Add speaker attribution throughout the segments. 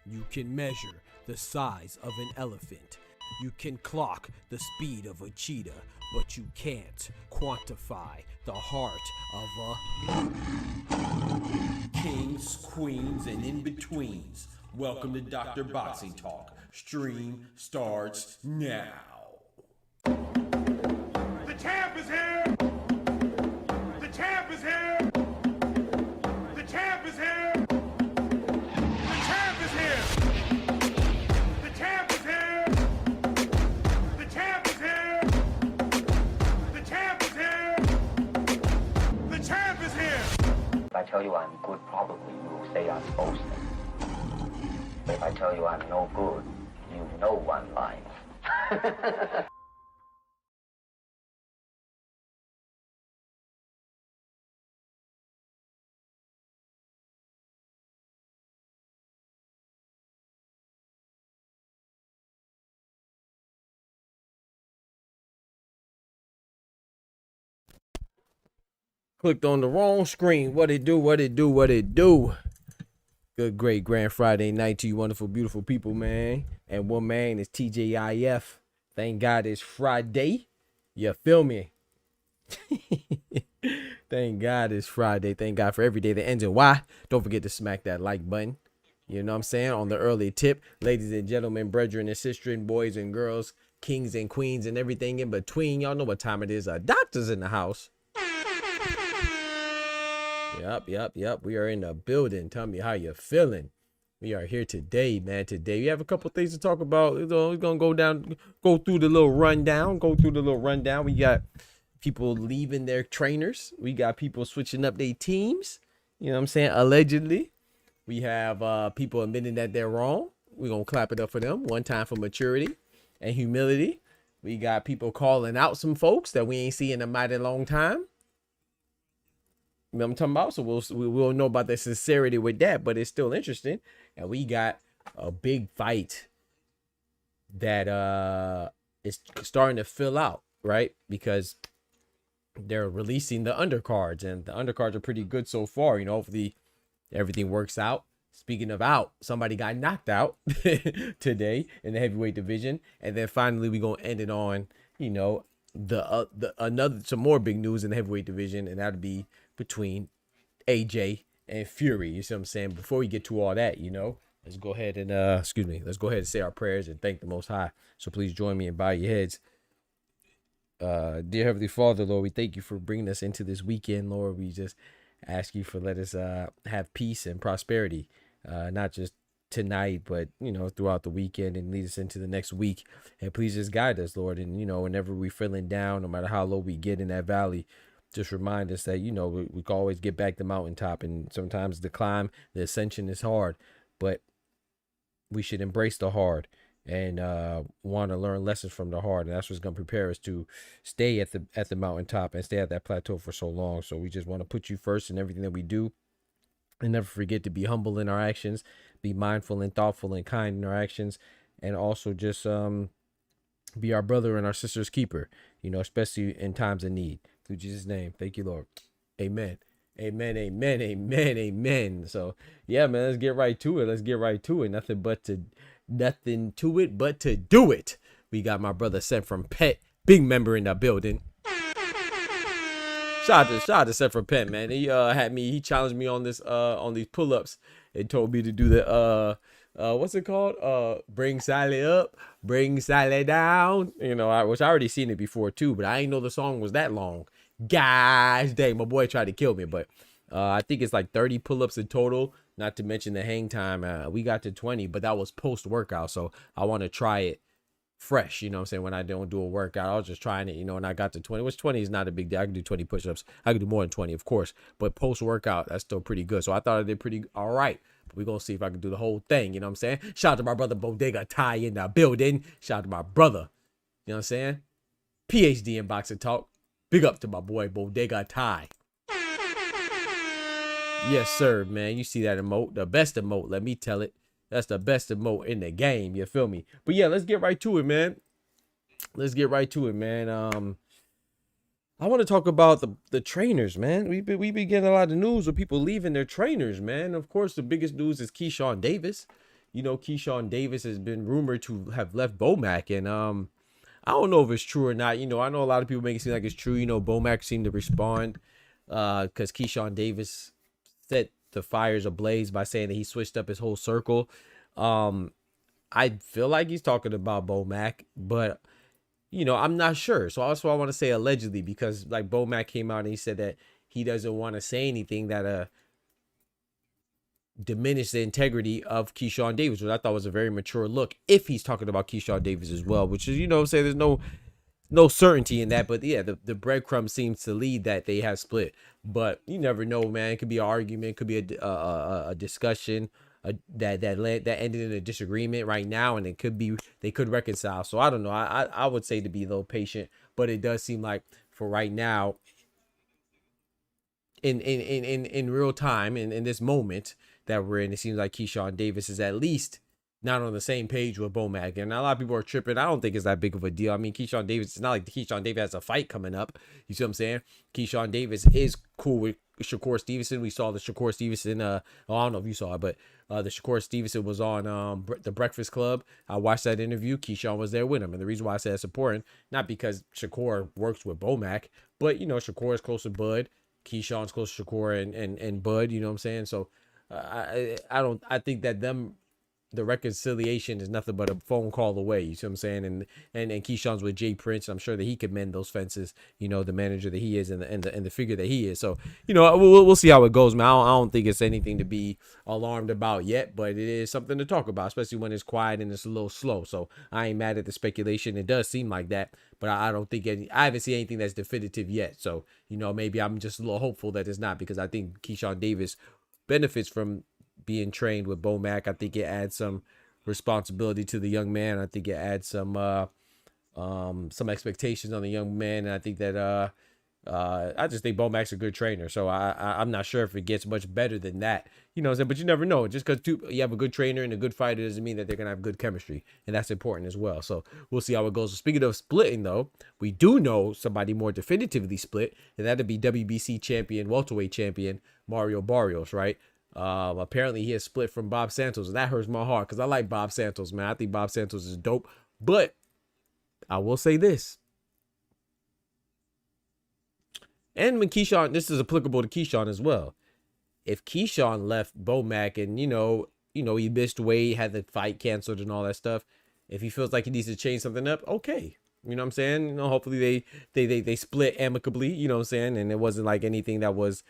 Speaker 1: You can measure the size of an elephant. You can clock the speed of a cheetah, but you can't quantify the heart of a kings, queens, and in-betweens. Welcome to Dr. Boxing Talk. Stream starts now.
Speaker 2: The champ is here! The champ is here! The champ is here! The champ is here! The champ is here! The champ is here! The champ is here! The champ is here!
Speaker 3: If I tell you I'm good, probably you will say I'm boasting. If I tell you I'm no good, you know one line.
Speaker 1: Clicked on the wrong screen. What it do, what it do, what it do. Good, great, grand Friday night to you wonderful, beautiful people, man. And one man is TJIF. Thank God it's Friday. You feel me? Thank God it's Friday. Thank God for every day that ends in Y. Don't forget to smack that like button. You know what I'm saying? On the early tip. Ladies and gentlemen, brethren and sisters, boys and girls, kings and queens, and everything in between. Y'all know what time it is. Doctors in the house. Yep. We are in the building. Tell me how you're feeling. We are here today, man. Today we have a couple things to talk about. We're gonna go through the little rundown. We got people leaving their trainers. We got people switching up their teams. You know what I'm saying? Allegedly. We have people admitting that they're wrong. We're gonna clap it up for them. One time for maturity and humility. We got people calling out some folks that we ain't seen in a mighty long time. You know what I'm talking about? So we'll know about the sincerity with that, but it's still interesting. And we got a big fight that is starting to fill out, right? Because they're releasing the undercards, and the undercards are pretty good so far. You know, hopefully everything works out. Speaking of out, somebody got knocked out today in the heavyweight division, and then finally we gonna end it on, you know, some more big news in the heavyweight division, and that'd be between AJ and Fury. You see what I'm saying? Before we get to all that, you know, let's go ahead and let's go ahead and say our prayers and thank the Most High. So please join me and bow your heads. Dear Heavenly Father, Lord, we thank you for bringing us into this weekend, Lord. We just ask you for let us have peace and prosperity, not just tonight, but, you know, throughout the weekend, and lead us into the next week. And please just guide us, Lord. And, you know, whenever we're feeling down, no matter how low we get in that valley, just remind us that, we can always get back the mountaintop, and sometimes the climb, the ascension is hard, but we should embrace the hard and want to learn lessons from the hard, and that's what's going to prepare us to stay at the mountaintop and stay at that plateau for so long. So we just want to put you first in everything that we do, and never forget to be humble in our actions, be mindful and thoughtful and kind in our actions, and also just be our brother and our sister's keeper, especially in times of need. Through Jesus' name, thank you, Lord. Amen. Amen, amen, amen, amen. So yeah, man, let's get right to it. Nothing to it but to do it. We got my brother sent from Pet, big member in the building. Shout out to Seth from Pet, man. He challenged me on this on these pull-ups and told me to do the what's it called? Bring Sally up, bring Sally down. Which I already seen it before too, but I didn't know the song was that long. Gosh dang, my boy tried to kill me, but I think it's like 30 pull-ups in total, not to mention the hang time. We got to 20, but that was post-workout, so I want to try it fresh, when I don't do a workout. I was just trying it, and I got to 20, which 20 is not a big deal. I can do 20 push-ups. I can do more than 20, of course, but post-workout, that's still pretty good. So I thought I did pretty all right. But we're going to see if I can do the whole thing, Shout out to my brother Bodega Ty in the building. Shout out to my brother, PhD in boxing talk. Big up to my boy Bodega Ty. Yes, sir, man. You see that emote? The best emote, let me tell it. That's the best emote in the game. You feel me? But yeah, let's get right to it, man. I want to talk about the trainers, man. We been getting a lot of news of people leaving their trainers, man. Of course, the biggest news is Keyshawn Davis. Keyshawn Davis has been rumored to have left Bomac, and I don't know if it's true or not. I know a lot of people make it seem like it's true. Bomac seemed to respond because Keyshawn Davis set the fires ablaze by saying that he switched up his whole circle. I feel like he's talking about Bomac, but I'm not sure. So also I want to say allegedly, because like Bomac came out and he said that he doesn't want to say anything that diminish the integrity of Keyshawn Davis, which I thought was a very mature look if he's talking about Keyshawn Davis as well, which is, say there's no certainty in that. But yeah, the breadcrumb seems to lead that they have split. But you never know, man. It could be an argument, it could be a discussion that ended in a disagreement right now, and they could reconcile. So I don't know. I would say to be a little patient, but it does seem like for right now, in real time, in this moment that we're in, it seems like Keyshawn Davis is at least not on the same page with Bomac. And a lot of people are tripping. I don't think it's that big of a deal. I mean, Keyshawn Davis, it's not like Keyshawn Davis has a fight coming up. You see what I'm saying? Keyshawn Davis is cool with Shakur Stevenson. We saw the Shakur Stevenson, I don't know if you saw it, but the Shakur Stevenson was on the Breakfast Club. I watched that interview. Keyshawn was there with him. And the reason why I say it's important, not because Shakur works with Bomac, but, Shakur is close to Bud. Keyshawn's close to Shakur and Bud, you know what I'm saying? So I think that the reconciliation is nothing but a phone call away. You see what I'm saying? And Keyshawn's with Jay Prince. I'm sure that he could mend those fences, the manager that he is and the figure that he is. So, we'll see how it goes, man. I don't think it's anything to be alarmed about yet, but it is something to talk about, especially when it's quiet and it's a little slow. So I ain't mad at the speculation. It does seem like that, but I don't think I haven't seen anything that's definitive yet. So, maybe I'm just a little hopeful that it's not, because I think Keyshawn Davis benefits from being trained with Bomac. I think it adds some responsibility to the young man. I think it adds some expectations on the young man. And I think that I just think Bomac's a good trainer. So I'm not sure if it gets much better than that. But you never know. Just because you have a good trainer and a good fighter doesn't mean that they're gonna have good chemistry, and that's important as well. So we'll see how it goes. So speaking of splitting, though, we do know somebody more definitively split, and that'd be WBC champion, welterweight champion Mario Barrios, right? Apparently he has split from Bob Santos, and that hurts my heart because I like Bob Santos, man. I think Bob Santos is dope, but I will say this. And when Keyshawn, this is applicable to Keyshawn as well. If Keyshawn left Bomac and, he missed weight, had the fight canceled and all that stuff, if he feels like he needs to change something up, okay. You know what I'm saying? Hopefully they split amicably, you know what I'm saying? And it wasn't like anything that was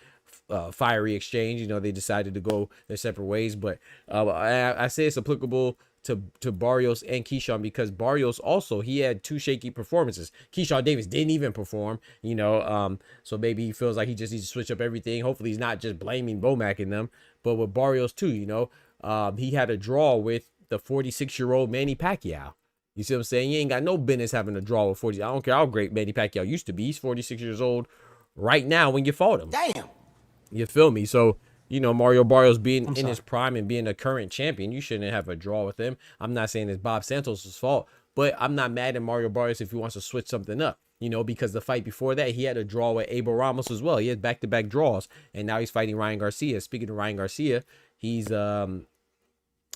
Speaker 1: fiery exchange. They decided to go their separate ways. But I say it's applicable to Barrios and Keyshawn, because Barrios also, he had 2 shaky performances. Keyshawn Davis didn't even perform, so maybe he feels like he just needs to switch up everything. Hopefully he's not just blaming Bomac in them, but with Barrios too, he had a draw with the 46-year-old Manny Pacquiao. You see what I'm saying? You ain't got no business having a draw with 40. I don't care how great Manny Pacquiao used to be. He's 46 years old right now when you fought him.
Speaker 4: Damn.
Speaker 1: You feel me? So, Mario Barrios being in his prime and being a current champion, you shouldn't have a draw with him. I'm not saying it's Bob Santos' fault, but I'm not mad at Mario Barrios if he wants to switch something up, because the fight before that, he had a draw with Abel Ramos as well. He had back-to-back draws, and now he's fighting Ryan Garcia. Speaking of Ryan Garcia, he's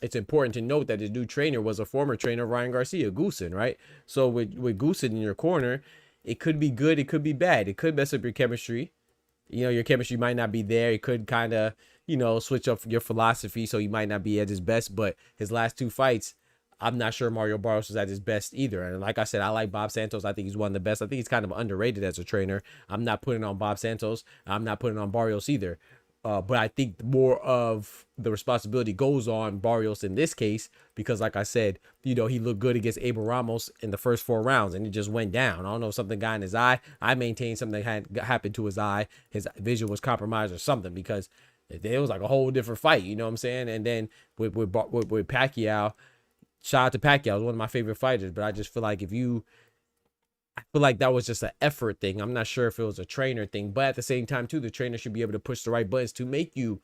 Speaker 1: it's important to note that his new trainer was a former trainer of Ryan Garcia, Goosen, right? So with Goosen in your corner, it could be good, it could be bad. It could mess up your chemistry. Your chemistry might not be there. It could kind of, switch up your philosophy, so he might not be at his best. But his last 2 fights, I'm not sure Mario Barrios was at his best either. And like I said, I like Bob Santos. I think he's one of the best. I think he's kind of underrated as a trainer. I'm not putting on Bob Santos. I'm not putting on Barrios either. But I think more of the responsibility goes on Barrios in this case, because like I said, he looked good against Abel Ramos in the first 4 rounds and it just went down. I don't know if something got in his eye. I maintain something had happened to his eye. His vision was compromised or something, because it was like a whole different fight. You know what I'm saying? And then with Pacquiao, shout out to Pacquiao, was one of my favorite fighters, but I just feel like I feel like that was just an effort thing. I'm not sure if it was a trainer thing, but at the same time too, the trainer should be able to push the right buttons to make you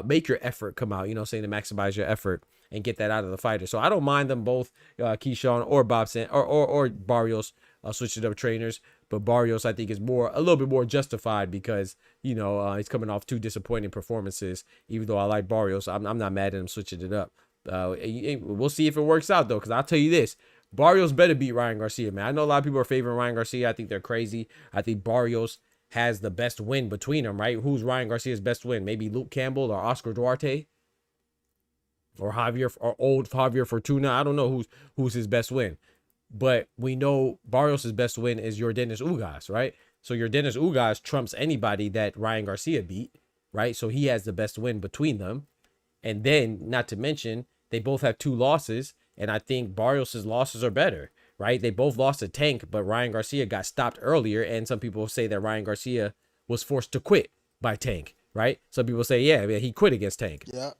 Speaker 1: make your effort come out, saying to maximize your effort and get that out of the fighter. So I don't mind them both, Keyshawn or Bob or Barrios switching up trainers, but Barrios I think is a little bit more justified because he's coming off 2 disappointing performances. Even though I like Barrios, I'm not mad at him switching it up. We'll see if it works out though, because I'll tell you this. Barrios better beat Ryan Garcia, man. I know a lot of people are favoring Ryan Garcia. I think they're crazy. I think Barrios has the best win between them, right? Who's Ryan Garcia's best win? Maybe Luke Campbell or Oscar Duarte or old Javier Fortuna. I don't know who's his best win. But we know Barrios' best win is Yordenis Ugas, right? So Yordenis Ugas trumps anybody that Ryan Garcia beat, right? So he has the best win between them. And then, not to mention, they both have 2 losses. And I think Barrios' losses are better, right? They both lost to Tank, but Ryan Garcia got stopped earlier. And some people say that Ryan Garcia was forced to quit by Tank, right? Some people say, yeah, he quit against Tank.
Speaker 4: Yeah.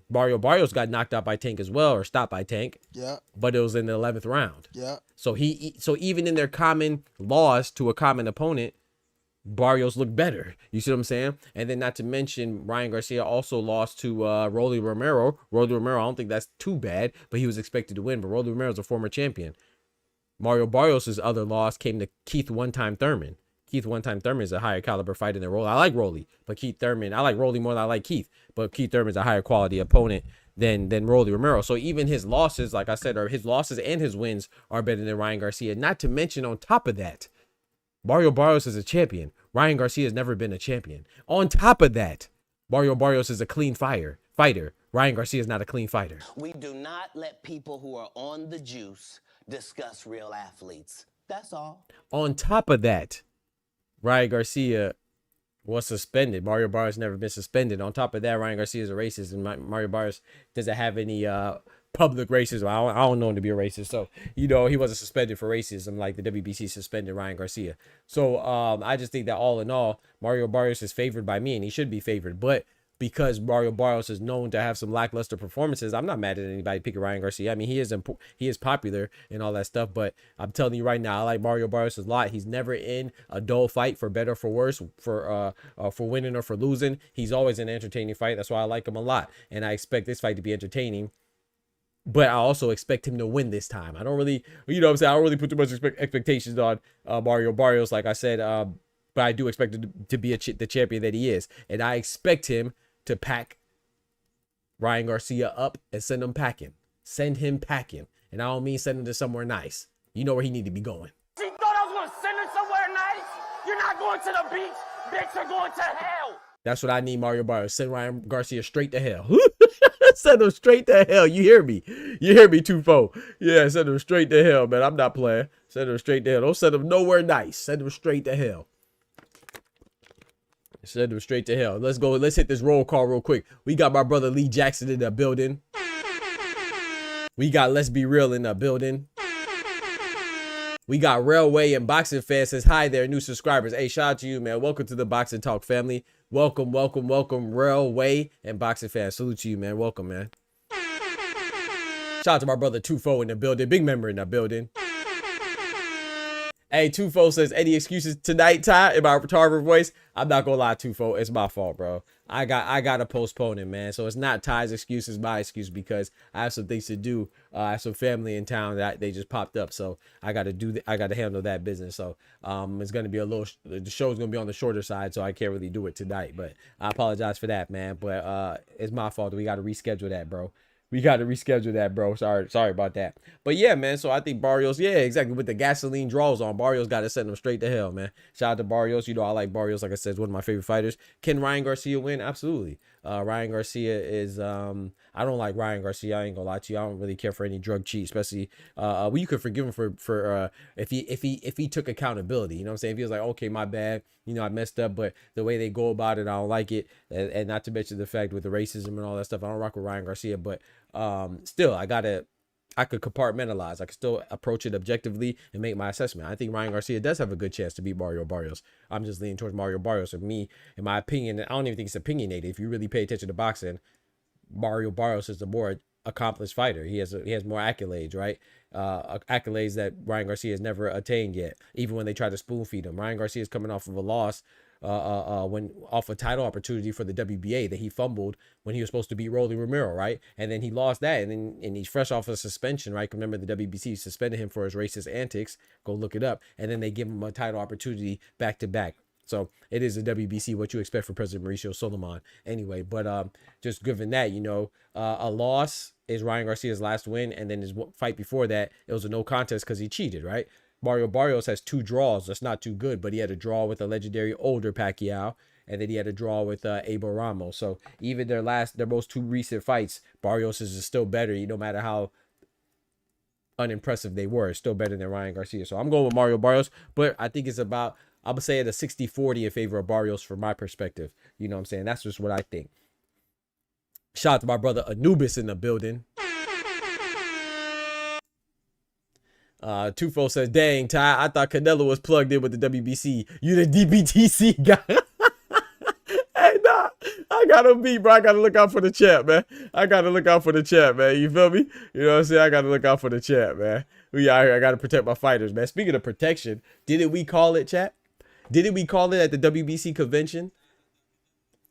Speaker 1: Mario Barrios got knocked out by Tank as well, or stopped by Tank.
Speaker 4: Yeah.
Speaker 1: But it was in the 11th round.
Speaker 4: Yeah.
Speaker 1: So even in their common loss to a common opponent, Barrios looked better. You see what I'm saying? And then not to mention, Ryan Garcia also lost to Rolly Romero. Rolly Romero, I don't think that's too bad, but he was expected to win. But Rolly Romero's a former champion. Mario Barrios' other loss came to Keith One-Time Thurman. Keith One-Time Thurman is a higher caliber fighter than Rolly. I like Rolly, but Keith Thurman, I like Rolly more than I like Keith. But Keith Thurman's a higher quality opponent than Rolly Romero. So even his losses, like I said, or his losses and his wins are better than Ryan Garcia. Not to mention, on top of that, Mario Barrios is a champion. Ryan Garcia has never been a champion. On top of that, Mario Barrios is a clean fighter. Ryan Garcia is not a clean fighter.
Speaker 5: We do not let people who are on the juice discuss real athletes. That's all.
Speaker 1: On top of that, Ryan Garcia was suspended. Mario Barrios never been suspended. On top of that, Ryan Garcia is a racist, and Mario Barrios doesn't have any public racism. I don't know him to be a racist. So, he wasn't suspended for racism like the WBC suspended Ryan Garcia. So, I just think that all in all, Mario Barrios is favored by me, and he should be favored. But because Mario Barrios is known to have some lackluster performances, I'm not mad at anybody picking Ryan Garcia. I mean, he is popular and all that stuff, but I'm telling you right now, I like Mario Barrios a lot. He's never in a dull fight, for better or for worse, for winning or for losing. He's always an entertaining fight. That's why I like him a lot, and I expect this fight to be entertaining. But I also expect him to win this time. I don't really, I don't really put too much expectations on Mario Barrios, like I said, but I do expect him to be the champion that he is, and I expect him to pack Ryan Garcia up and send him packing. Send him packing. And I don't mean send him to somewhere nice. You know where he need to be going.
Speaker 2: You thought I was going to send him somewhere nice? You're not going to the beach. Bitch, you're going to hell.
Speaker 1: That's what I need Mario Barrios. Send Ryan Garcia straight to hell. Send him straight to hell. You hear me? You hear me, Tufo? Yeah, send him straight to hell, man. I'm not playing. Send him straight to hell. Don't send him nowhere nice. Send him straight to hell. Send him straight to hell. Let's go. Let's hit this roll call real quick. We got my brother Lee Jackson in the building. We got Let's Be Real in the building. We got Railway and Boxing Fan says, hi there, new subscribers. Hey, shout out to you, man. Welcome to the Boxing Talk family. Welcome, welcome, welcome, Railway and Boxing Fan. Salute to you, man. Welcome, man. Shout out to my brother Tufo in the building. Big member in the building. Hey, Tufo says, any excuses tonight, Ty, in my retarded voice? I'm not gonna lie, Tufo. It's my fault, bro. I got to postpone it, man. So it's not Ty's excuse, it's my excuse because I have some things to do. I have some family in town that they just popped up. So I got to I got to handle that business. So it's going to be the show's going to be on the shorter side. So I can't really do it tonight, but I apologize for that, man. But it's my fault. We got to reschedule that, bro. We got to reschedule that, bro. Sorry about that. But yeah, man. So I think Barrios, yeah, exactly. With the gasoline draws on, Barrios got to send him straight to hell, man. Shout out to Barrios. You know, I like Barrios. Like I said, one of my favorite fighters. Can Ryan Garcia win? Absolutely. Ryan Garcia is, I don't like Ryan Garcia. I ain't gonna lie to you. I don't really care for any drug cheat, especially, well, you could forgive him for if he took accountability, you know what I'm saying? If he was like, okay, my bad, you know, I messed up, but the way they go about it, I don't like it. And not to mention the fact with the racism and all that stuff, I don't rock with Ryan Garcia, but still, I could compartmentalize. I could still approach it objectively and make my assessment. I think Ryan Garcia does have a good chance to beat Mario Barrios. I'm just leaning towards Mario Barrios. For me, in my opinion, I don't even think it's opinionated. If you really pay attention to boxing, Mario Barrios is the more accomplished fighter. He has more accolades, right? Accolades that Ryan Garcia has never attained yet. Even when they try to spoon feed him, Ryan Garcia is coming off of a loss. When off a title opportunity for the WBA that he fumbled when he was supposed to beat Rolly Romero, right? And then he lost that, and he's fresh off a suspension, right? Remember, the WBC suspended him for his racist antics. Go look it up. And then they give him a title opportunity back to back. So it is a WBC, what you expect for President Mauricio Solomon anyway. But just given that, you know, a loss is Ryan Garcia's last win, and then his fight before that, it was a no contest because he cheated, right? Mario Barrios has 2 draws. That's not too good, but he had a draw with a legendary older Pacquiao, and then he had a draw with Abel Ramos. So even their most 2 recent fights, Barrios is still better, no matter how unimpressive they were. It's still better than Ryan Garcia. So I'm going with Mario Barrios, but I think it's about, I would say, at a 60-40 in favor of Barrios from my perspective. You know what I'm saying? That's just what I think. Shout out to my brother Anubis in the building. Tufo says, dang, Ty, I thought Canelo was plugged in with the WBC. You the DBTC guy. Hey, nah, I gotta be, bro. I gotta look out for the chat, man. You feel me? You know what I'm saying? I gotta look out for the chat, man. We out here. I gotta protect my fighters, man. Speaking of protection, didn't we call it, chat? Didn't we call it at the WBC convention?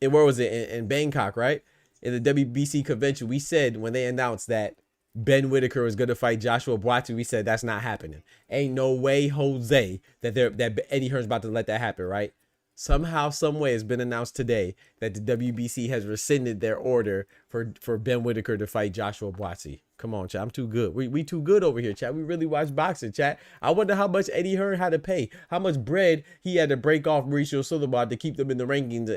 Speaker 1: And where was it? In Bangkok, right? In the WBC convention, we said when they announced that Ben Whitaker was going to fight Joshua Buatsi, we said that's not happening. Ain't no way, Jose, that Eddie Hearn's about to let that happen, right? Somehow, some way, it's been announced today that the WBC has rescinded their order for Ben Whitaker to fight Joshua Buatsi. Come on, chat. I'm too good. We too good over here, chat. We really watch boxing, chat. I wonder how much Eddie Hearn had to pay, how much bread he had to break off Mauricio Solomon to keep them in the rankings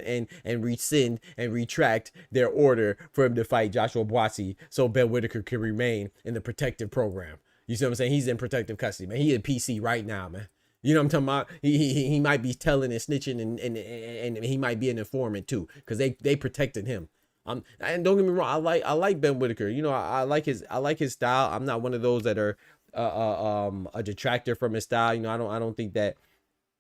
Speaker 1: and rescind and retract their order for him to fight Joshua Buatsi so Ben Whitaker can remain in the protective program. You see what I'm saying? He's in protective custody, man. He in PC right now, man. You know what I'm talking about? He might be telling and snitching and he might be an informant too, because they protected him. And don't get me wrong, I like Ben Whitaker. You know, I like his style. I'm not one of those that are a detractor from his style. You know, I don't think that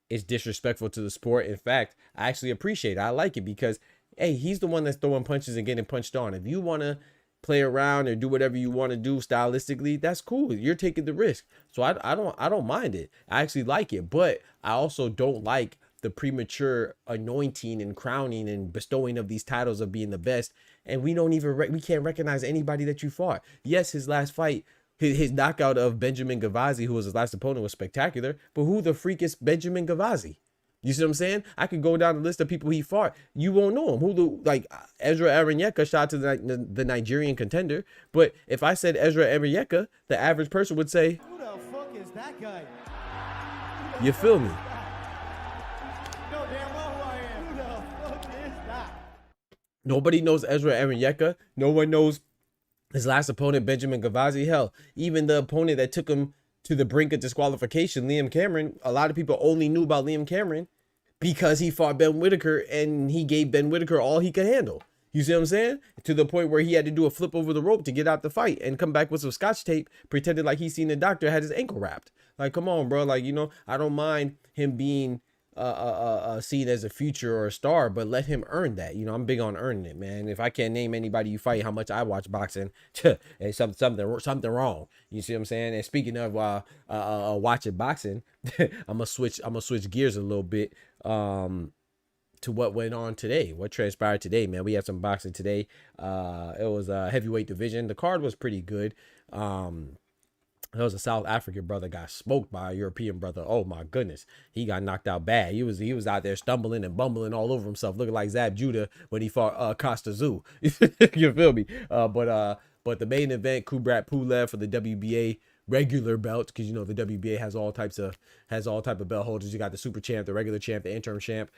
Speaker 1: it's disrespectful to the sport. In fact, I actually appreciate it. I like it because, hey, he's the one that's throwing punches and getting punched on. If you want to play around or do whatever you want to do stylistically, that's cool. You're taking the risk. So I don't mind it. I actually like it, but I also don't like the premature anointing and crowning and bestowing of these titles of being the best. And we don't even, we can't recognize anybody that you fought. Yes, his last fight, his knockout of Benjamin Gavazzi, who was his last opponent, was spectacular, but who the freak is Benjamin Gavazzi? You see what I'm saying? I could go down the list of people he fought. You won't know him. Ezra Aranyeka, shout out to the Nigerian contender. But if I said Ezra Aranyeka, the average person would say, who the fuck is that guy? You feel me? Know damn well who I am. Who the fuck is that? Nobody knows Ezra Aranyeka. No one knows his last opponent, Benjamin Gavazzi. Hell, even the opponent that took him to the brink of disqualification, Liam Cameron, a lot of people only knew about Liam Cameron because he fought Ben Whitaker and he gave Ben Whitaker all he could handle. You see what I'm saying? To the point where he had to do a flip over the rope to get out the fight and come back with some scotch tape, pretended like he seen the doctor, had his ankle wrapped. Like, come on, bro. Like, you know, I don't mind him being seen as a future or a star, but let him earn that. You know, I'm big on earning it, man. If I can't name anybody you fight, how much I watch boxing, it's something wrong. You see what I'm saying? And speaking of watching boxing, I'm gonna switch gears a little bit. To what went on today, what transpired today, man. We had some boxing today. It was a heavyweight division. The card was pretty good. There was a South African brother got smoked by a European brother. Oh my goodness, he got knocked out bad. He was out there stumbling and bumbling all over himself, looking like Zab Judah when he fought Costa Zoo. You feel me? But the main event, Kubrat Pulev for the WBA regular belt, because you know the WBA has all type of belt holders. You got the super champ, the regular champ, the interim champ,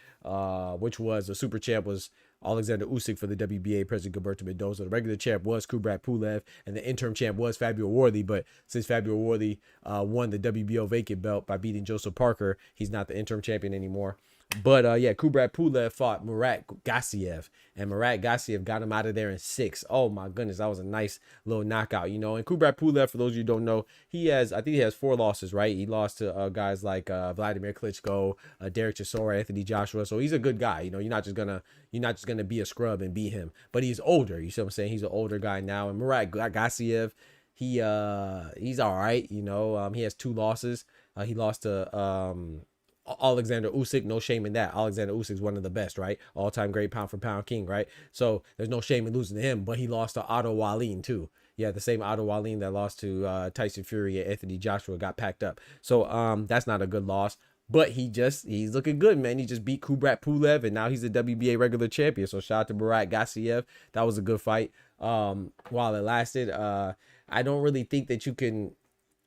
Speaker 1: which was the super champ was Alexander Usyk for the WBA, President Gilberto Mendoza. The regular champ was Kubrat Pulev, and the interim champ was Fabio Worthy. But since Fabio Worthy won the WBO vacant belt by beating Joseph Parker, he's not the interim champion anymore. But yeah, Kubrat Pulev fought Murat Gassiev, and Murat Gassiev got him out of there in 6. Oh my goodness, that was a nice little knockout, you know. And Kubrat Pulev, for those of you who don't know, I think he has 4 losses, right? He lost to guys like Vladimir Klitschko, Derek Chisora, Anthony Joshua. So he's a good guy, you know. You're not just gonna be a scrub and beat him. But he's older, you see what I'm saying? He's an older guy now. And Murat Gassiev, he's all right, you know. He has 2 losses. He lost to Alexander Usyk. No shame in that. Alexander Usyk is one of the best, right? All-time great pound for pound king, right? So there's no shame in losing to him. But he lost to Otto Wallin too. Yeah, the same Otto Wallin that lost to Tyson Fury and Anthony Joshua got packed up. So that's not a good loss. But he's looking good, man. He just beat Kubrat Pulev, and now he's the WBA regular champion. So shout out to Murat Gassiev. That was a good fight. While it lasted, I don't really think that you can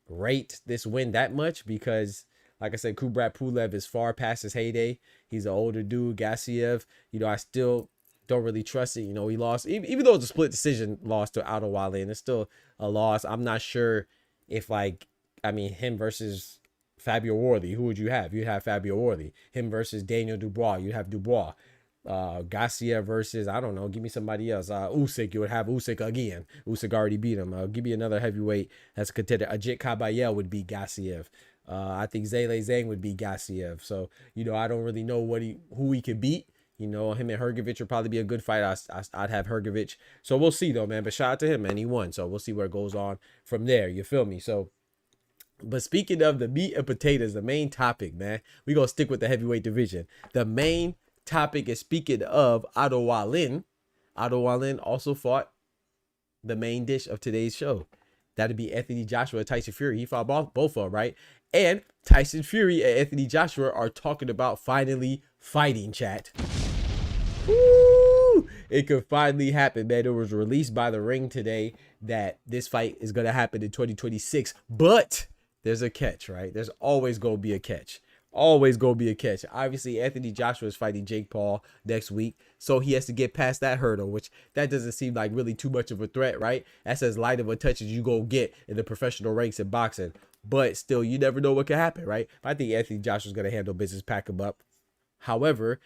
Speaker 1: rate this win that much because, like I said, Kubrat Pulev is far past his heyday. He's an older dude. Gassiev, you know, I still don't really trust it. You know, he lost, even though it's a split decision loss to Otto Wallin, it's still a loss. I'm not sure if, him versus Fabio Worthy, who would you have? You'd have Fabio Worthy. Him versus Daniel Dubois, you'd have Dubois. Gassiev versus, I don't know, give me somebody else. Usyk, you would have Usyk again. Usyk already beat him. Give me another heavyweight that's a contender. Ajit Kabayel would be Gassiev. I think Zhale Zhang would be Gassiev. So, you know, I don't really know who he could beat. You know, him and Hrgovic would probably be a good fight. I'd have Hrgovic. So we'll see though, man. But shout out to him, man. He won. So we'll see where it goes on from there. You feel me? So, but speaking of the meat and potatoes, the main topic, man, we gonna stick with the heavyweight division. The main topic is, speaking of Otto Wallin. Otto Wallin also fought the main dish of today's show. That'd be Anthony Joshua and Tyson Fury. He fought both of them, right? And Tyson Fury and Anthony Joshua are talking about finally fighting, chat. Woo! It could finally happen, man. It was released by The Ring today that this fight is going to happen in 2026. But there's a catch, right? There's always going to be a catch. Always going to be a catch. Obviously, Anthony Joshua is fighting Jake Paul next week, so he has to get past that hurdle, which that doesn't seem like really too much of a threat, right? That's as light of a touch as you go get in the professional ranks in boxing. But still, you never know what could happen, right? I think Anthony Joshua's going to handle business, pack him up. However,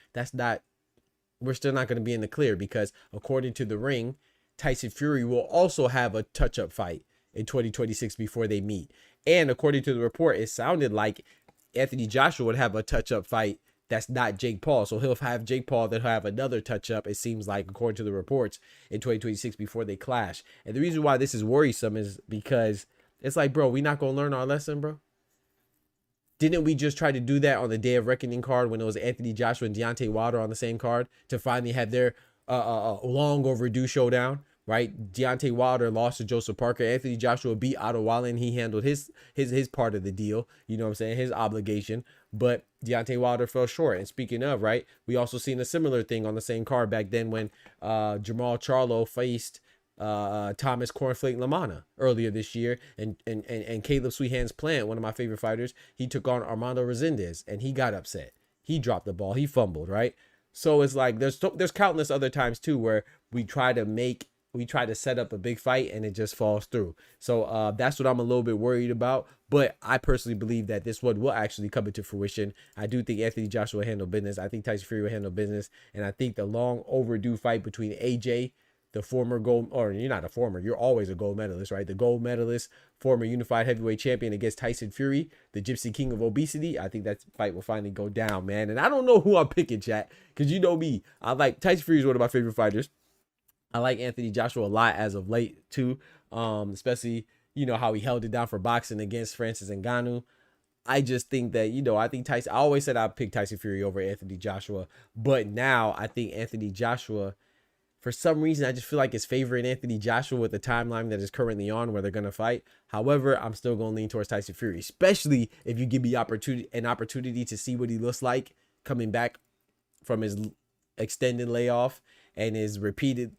Speaker 1: we're still not going to be in the clear because according to The Ring, Tyson Fury will also have a touch-up fight in 2026 before they meet. And according to the report, it sounded like Anthony Joshua would have a touch-up fight that's not Jake Paul. So he'll have Jake Paul, then he'll have another touch-up, it seems like, according to the reports, in 2026 before they clash. And the reason why this is worrisome is because it's like, bro, we not going to learn our lesson, bro? Didn't we just try to do that on the Day of Reckoning card when it was Anthony Joshua and Deontay Wilder on the same card to finally have their long overdue showdown, right? Deontay Wilder lost to Joseph Parker. Anthony Joshua beat Otto Wallin. He handled his part of the deal, you know what I'm saying, his obligation. But Deontay Wilder fell short. And speaking of, right, we also seen a similar thing on the same card back then when Jamal Charlo faced Thomas Cornflake Lamana earlier this year, and Caleb Sweethands Plant, one of my favorite fighters, he took on Armando Resendez and he got upset. He dropped the ball. He fumbled, right? So it's like there's countless other times too where we try to make we try to set up a big fight and it just falls through. So that's what I'm a little bit worried about. But I personally believe that this one will actually come into fruition. I do think Anthony Joshua will handle business. I think Tyson Fury will handle business. And I think the long overdue fight between AJ, the former gold, or you're not a former, you're always a gold medalist, right? The gold medalist, former unified heavyweight champion against Tyson Fury, the Gypsy King of obesity. I think that fight will finally go down, man. And I don't know who I'm picking, chat, because you know me. I like Tyson Fury is one of my favorite fighters. I like Anthony Joshua a lot as of late too, especially, you know, how he held it down for boxing against Francis Ngannou. I just think that, you know, I think Tyson, I always said I'd pick Tyson Fury over Anthony Joshua, but now I think Anthony Joshua, for some reason, I just feel like it's favoring Anthony Joshua with the timeline that is currently on where they're going to fight. However, I'm still going to lean towards Tyson Fury, especially if you give me an opportunity to see what he looks like coming back from his extended layoff and his repeated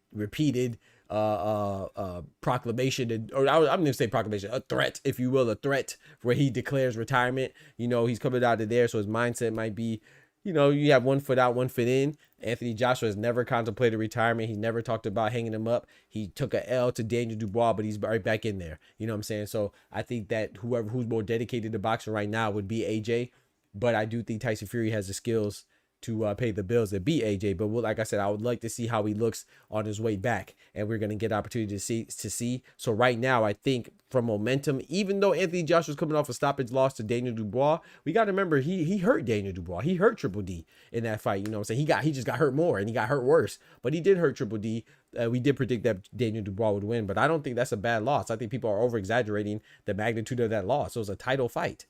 Speaker 1: proclamation, or I'm going to say proclamation, a threat, if you will, a threat where he declares retirement. You know, he's coming out of there, so his mindset might be, you know, you have 1 foot out, 1 foot in. Anthony Joshua has never contemplated retirement. He's never talked about hanging him up. He took a L to Daniel Dubois, but he's right back in there. You know what I'm saying? So I think that who's more dedicated to boxing right now would be AJ. But I do think Tyson Fury has the skills to pay the bills and beat AJ. But like I said, I would like to see how he looks on his way back, and we're going to get opportunity to see. So right now, I think from momentum, even though Anthony Joshua's coming off a stoppage loss to Daniel Dubois, we got to remember he hurt Daniel Dubois. He hurt Triple D in that fight. You know what I'm saying? He just got hurt more, and he got hurt worse. But he did hurt Triple D. We did predict that Daniel Dubois would win, but I don't think that's a bad loss. I think people are over exaggerating the magnitude of that loss. So it was a title fight.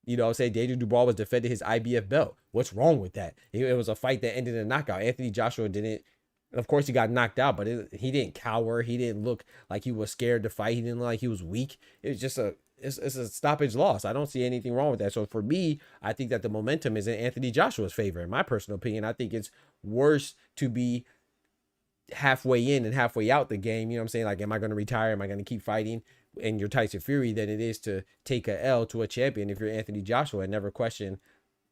Speaker 1: You know what I'm saying? Daniel Dubois was defending his IBF belt. What's wrong with that? It was a fight that ended in a knockout. Anthony Joshua didn't. Of course, he got knocked out, but he didn't cower. He didn't look like he was scared to fight. He didn't look like he was weak. It was just it's a stoppage loss. I don't see anything wrong with that. So for me, I think that the momentum is in Anthony Joshua's favor. In my personal opinion, I think it's worse to be halfway in and halfway out the game. You know what I'm saying? Like, am I going to retire? Am I going to keep fighting? And you're Tyson Fury than it is to take a L to a champion if you're Anthony Joshua and never question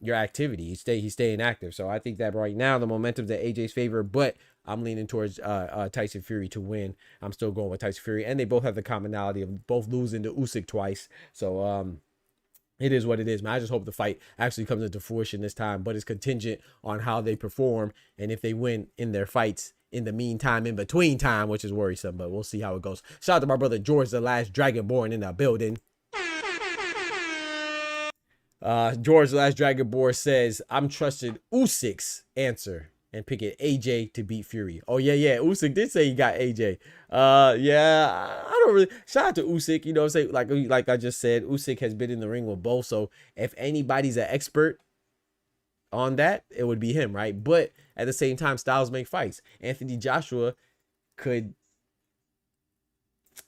Speaker 1: your activity. He's staying active. So I think that right now the momentum's in AJ's favor, but I'm leaning towards Tyson Fury to win. I'm still going with Tyson Fury, and they both have the commonality of both losing to Usyk twice. So it is what it is, man. I just hope the fight actually comes into fruition this time, but it's contingent on how they perform and if they win in their fights in the meantime, in between time, which is worrisome, but we'll see how it goes. Shout out to my brother George, the last Dragonborn in the building. George, the last Dragonborn says, I'm trusting Usyk's answer and picking AJ to beat Fury. Oh, yeah. Usyk did say he got AJ. Yeah, I don't really. Shout out to Usyk. You know what I'm saying? Like I just said, Usyk has been in the ring with both. So if anybody's an expert on that, it would be him, right? But at the same time, styles make fights. Anthony Joshua could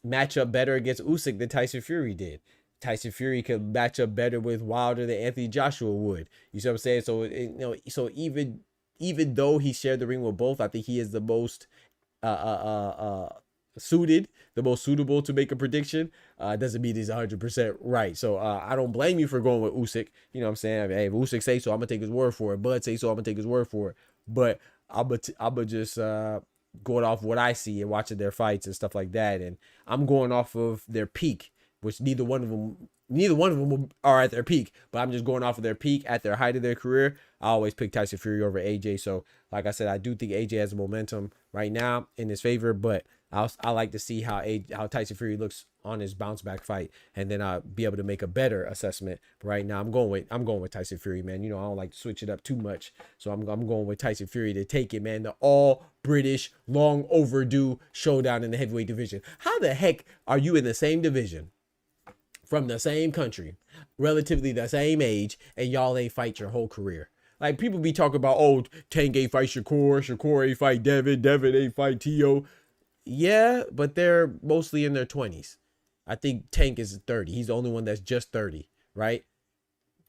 Speaker 1: match up better against Usyk than Tyson Fury did. Tyson Fury could match up better with Wilder than Anthony Joshua would. You see what I'm saying? So so even though he shared the ring with both, I think he is the most suited, the most suitable to make a prediction. Doesn't mean he's 100% right. So I don't blame you for going with Usyk. You know what I'm saying? I mean, hey, if Usyk say so, I'm gonna take his word for it. Bud say so, I'm gonna take his word for it. But I'm just going off what I see and watching their fights and stuff like that. And I'm going off of their peak, which neither one of them are at their peak, but I'm just going off of their peak at their height of their career. I always pick Tyson Fury over AJ. So like I said, I do think AJ has momentum right now in his favor, but I like to see how Tyson Fury looks on his bounce back fight, and then I'll be able to make a better assessment. But right now I'm going with Tyson Fury, man. You know, I don't like to switch it up too much. So I'm going with Tyson Fury to take it, man. The all British, long overdue showdown in the heavyweight division. How the heck are you in the same division, from the same country, relatively the same age, and y'all ain't fight your whole career? Like, people be talking about, oh, Tank ain't fight Shakur ain't fight Devin ain't fight T.O. Yeah, but they're mostly in their 20s. I think Tank is 30. He's the only one that's just 30, right?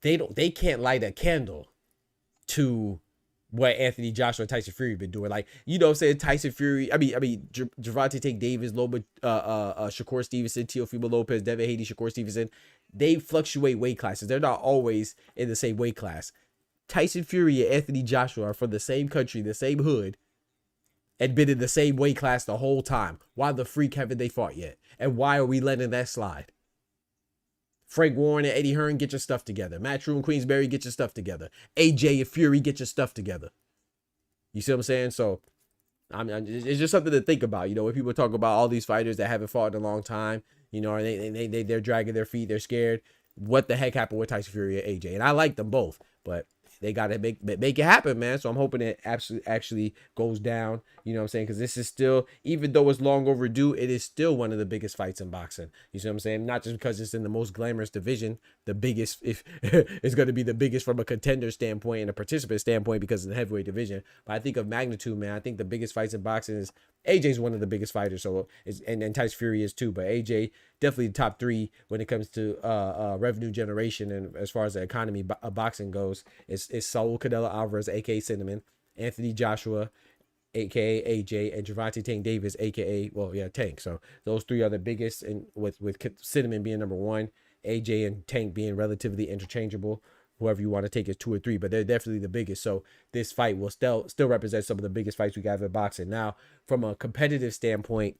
Speaker 1: They can't light a candle to what Anthony Joshua and Tyson Fury been doing. Like, you know what I'm saying? Tyson Fury, I mean, Gervonta Tank Davis, Shakur Stevenson, Teofimo Lopez, Devin Haney, Shakur Stevenson, they fluctuate weight classes. They're not always in the same weight class. Tyson Fury and Anthony Joshua are from the same country, the same hood, and been in the same weight class the whole time. Why the freak haven't they fought yet? And why are we letting that slide? Frank Warren and Eddie Hearn, get your stuff together. Matchroom and Queensberry, get your stuff together. AJ and Fury, get your stuff together. You see what I'm saying? So it's just something to think about. You know, when people talk about all these fighters that haven't fought in a long time, you know, and they're dragging their feet, they're scared. What the heck happened with Tyson Fury and AJ? And I like them both, but they got to make it happen, man. So I'm hoping it actually goes down. You know what I'm saying? Because this is still, even though it's long overdue, it is still one of the biggest fights in boxing. You see what I'm saying? Not just because it's in the most glamorous division, the biggest, if it's going to be the biggest from a contender standpoint and a participant standpoint because of the heavyweight division. But I think of magnitude, man. I think the biggest fights in boxing is AJ's one of the biggest fighters. So and Tyson Fury is too. But AJ definitely the top three when it comes to revenue generation and as far as the economy of boxing goes. It's Saul Canelo Alvarez, aka Cinnamon, Anthony Joshua, aka AJ, and Gervonta Tank Davis, aka Tank. So those three are the biggest, and with Cinnamon being number one, AJ and Tank being relatively interchangeable. Whoever you want to take is 2 or 3, but they're definitely the biggest. So this fight will still represent some of the biggest fights we got in boxing. Now, from a competitive standpoint,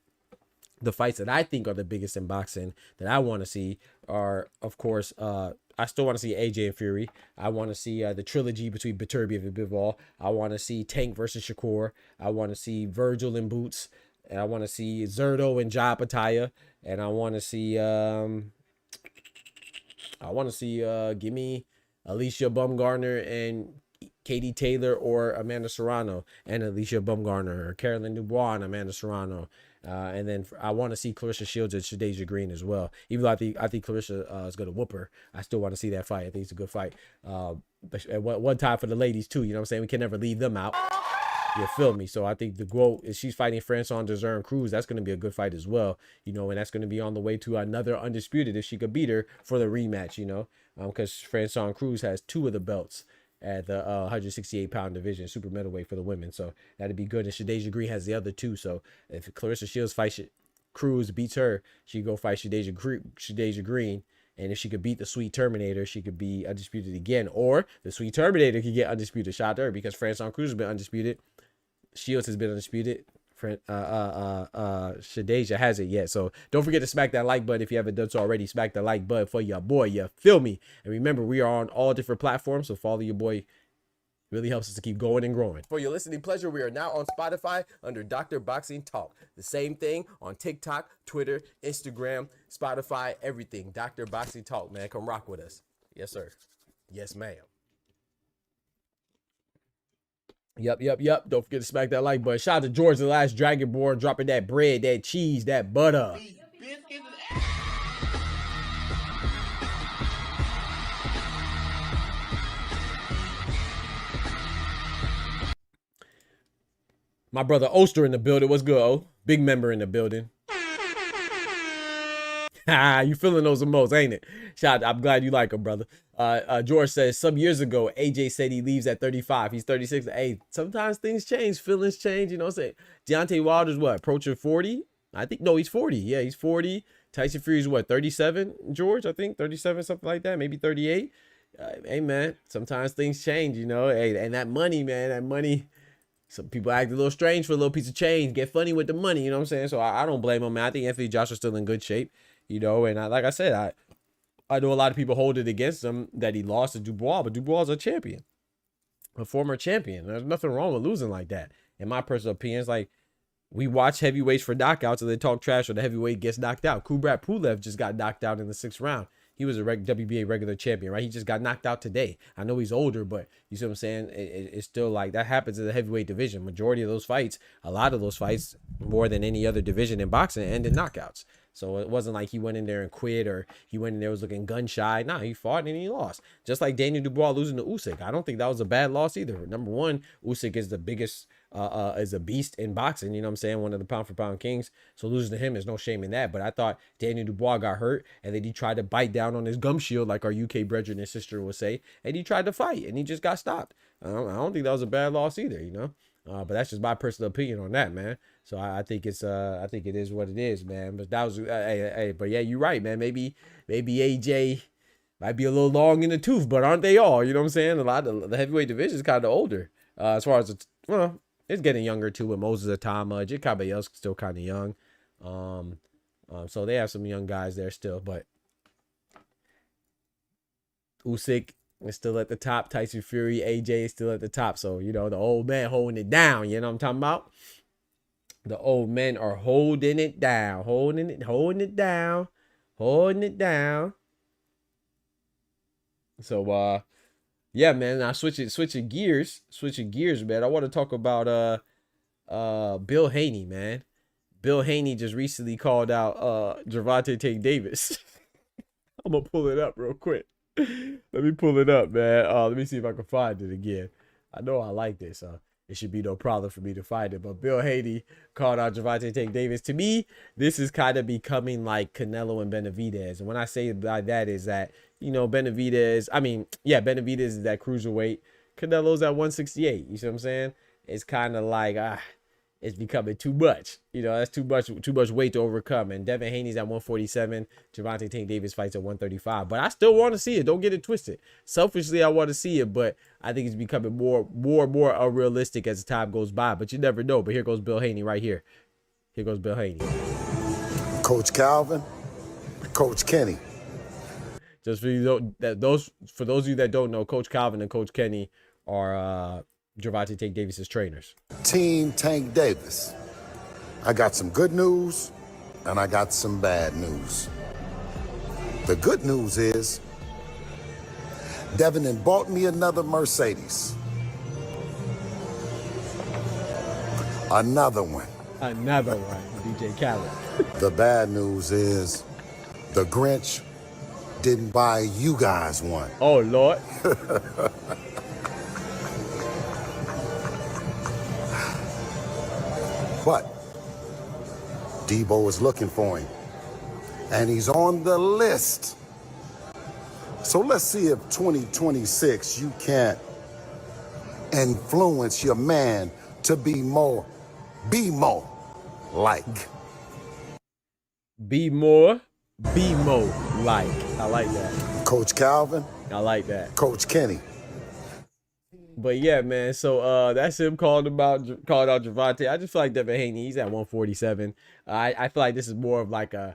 Speaker 1: the fights that I think are the biggest in boxing that I want to see are, of course, I still want to see AJ and Fury. I want to see the trilogy between Beterbiev and Bivol. I want to see Tank versus Shakur. I want to see Virgil and Boots. And I want to see Zerto and Ja Pataya. And I want to see, give me Alicia Bumgarner and Katie Taylor or Amanda Serrano and Alicia Bumgarner, or Carolyn Dubois and Amanda Serrano. And then I want to see Clarissa Shields and Shadeja Green as well. Even though I think Clarissa is going to whoop her, I still want to see that fight. I think it's a good fight. But at one time for the ladies too, you know what I'm saying? We can never leave them out. You feel me? So I think the goal is she's fighting Francois Dezern Cruz. That's going to be a good fight as well, you know, and that's going to be on the way to another undisputed if she could beat her for the rematch, you know, because Francois Cruz has 2 of the belts at the 168-pound division, super middleweight for the women. So that'd be good. And Shadeja Green has the other 2. So if Clarissa Shields fights Cruz, beats her, she could go fight Shadeja Green. And if she could beat the Sweet Terminator, she could be undisputed again. Or the Sweet Terminator could get undisputed shot at her because Francois Cruz has been undisputed. Shields has been undisputed. Shadeja hasn't yet. So don't forget to smack that like button if you haven't done so already. Smack the like button for your boy. You feel me? And remember, we are on all different platforms, so follow your boy. Really helps us to keep going and growing. For your listening pleasure, we are now on Spotify under Dr. Boxing Talk. The same thing on TikTok, Twitter, Instagram, Spotify, everything. Dr. Boxing Talk, man. Come rock with us. Yes, sir. Yes, ma'am. Yep. Don't forget to smack that like button. Shout out to George, the last Dragonborn, dropping that bread, that cheese, that butter. My brother Oster in the building. What's good, O? Big member in the building. You feeling those emotes, ain't it? Shout out, I'm glad you like him, brother. George says, some years ago, AJ said he leaves at 35. He's 36. Hey, sometimes things change. Feelings change. You know what I'm saying? Deontay Wilder's what? Approaching 40? I think, no, he's 40. Yeah, he's 40. Tyson Fury's what? 37, George? I think 37, something like that. Maybe 38. Hey, man, sometimes things change, you know? Hey, and that money, man, that money. Some people act a little strange for a little piece of change. Get funny with the money, you know what I'm saying? So I don't blame him, man. I think Anthony Joshua's still in good shape, you know? And like I said, I know a lot of people hold it against him that he lost to Dubois, but Dubois is a champion, a former champion. There's nothing wrong with losing like that. In my personal opinion, it's like we watch heavyweights for knockouts and they talk trash when the heavyweight gets knocked out. Kubrat Pulev just got knocked out in the 6th round. He was a WBA regular champion, right? He just got knocked out today. I know he's older, but you see what I'm saying? It's still like that happens in the heavyweight division. Majority of those fights, a lot of those fights, more than any other division in boxing, end in knockouts. So it wasn't like he went in there and quit or he went in there was looking gun shy. Nah, he fought and he lost. Just like Daniel Dubois losing to Usyk. I don't think that was a bad loss either. Number one, Usyk is the biggest, is a beast in boxing. You know what I'm saying? One of the pound for pound kings. So losing to him is no shame in that. But I thought Daniel Dubois got hurt and then he tried to bite down on his gum shield like our UK brethren and sister would say. And he tried to fight and he just got stopped. I don't think that was a bad loss either, you know? But that's just my personal opinion on that, man. So I think it's I think it is what it is, man. But that was but yeah, you're right, man. Maybe AJ might be a little long in the tooth, but aren't they all? You know what I'm saying? A lot of the heavyweight division is kind of older as far as it's getting younger too with Moses Atama. Jacoby still kind of young. So they have some young guys there still, but Usyk is still at the top. Tyson Fury, AJ is still at the top. So, you know, the old man holding it down. You know what I'm talking about? The old men are holding it down. Holding it down. So, yeah, man. Now switching gears, man. I want to talk about Bill Haney, man. Bill Haney just recently called out Gervonta Tank Davis. I'm gonna pull it up real quick. Let me pull it up, man. Let me see if I can find it again. I know I like this. It should be no problem for me to find it. But Bill Haney called out Gervonta Tank Davis. To me, this is kind of becoming like Canelo and Benavidez. And when I say by that is that, you know, Benavidez is that cruiserweight. Canelo's at 168. You see what I'm saying? It's kind of like, it's becoming too much. You know, that's too much weight to overcome. And Devin Haney's at 147. Gervonta Tank Davis fights at 135. But I still want to see it. Don't get it twisted. Selfishly, I want to see it, but I think it's becoming more unrealistic as time goes by. But you never know. But here goes Bill Haney right here. Here goes Bill Haney.
Speaker 4: Coach Calvin, Coach Kenny.
Speaker 1: Just for those of you that don't know, Coach Calvin and Coach Kenny are Gervonta Tank Davis's trainers.
Speaker 4: Team Tank Davis. I got some good news and I got some bad news. The good news is Devin and bought me another Mercedes. Another one.
Speaker 1: DJ Khaled.
Speaker 4: The bad news is the Grinch didn't buy you guys one.
Speaker 1: Oh, Lord.
Speaker 4: But Debo is looking for him, and he's on the list. So let's see if 2026 you can't influence your man to be more like.
Speaker 1: Be more like. I like that.
Speaker 4: Coach Calvin.
Speaker 1: I like that.
Speaker 4: Coach Kenny.
Speaker 1: But yeah, man. So that's him called out Gervonta. I just feel like Devin Haney, he's at 147. I feel like this is more of like a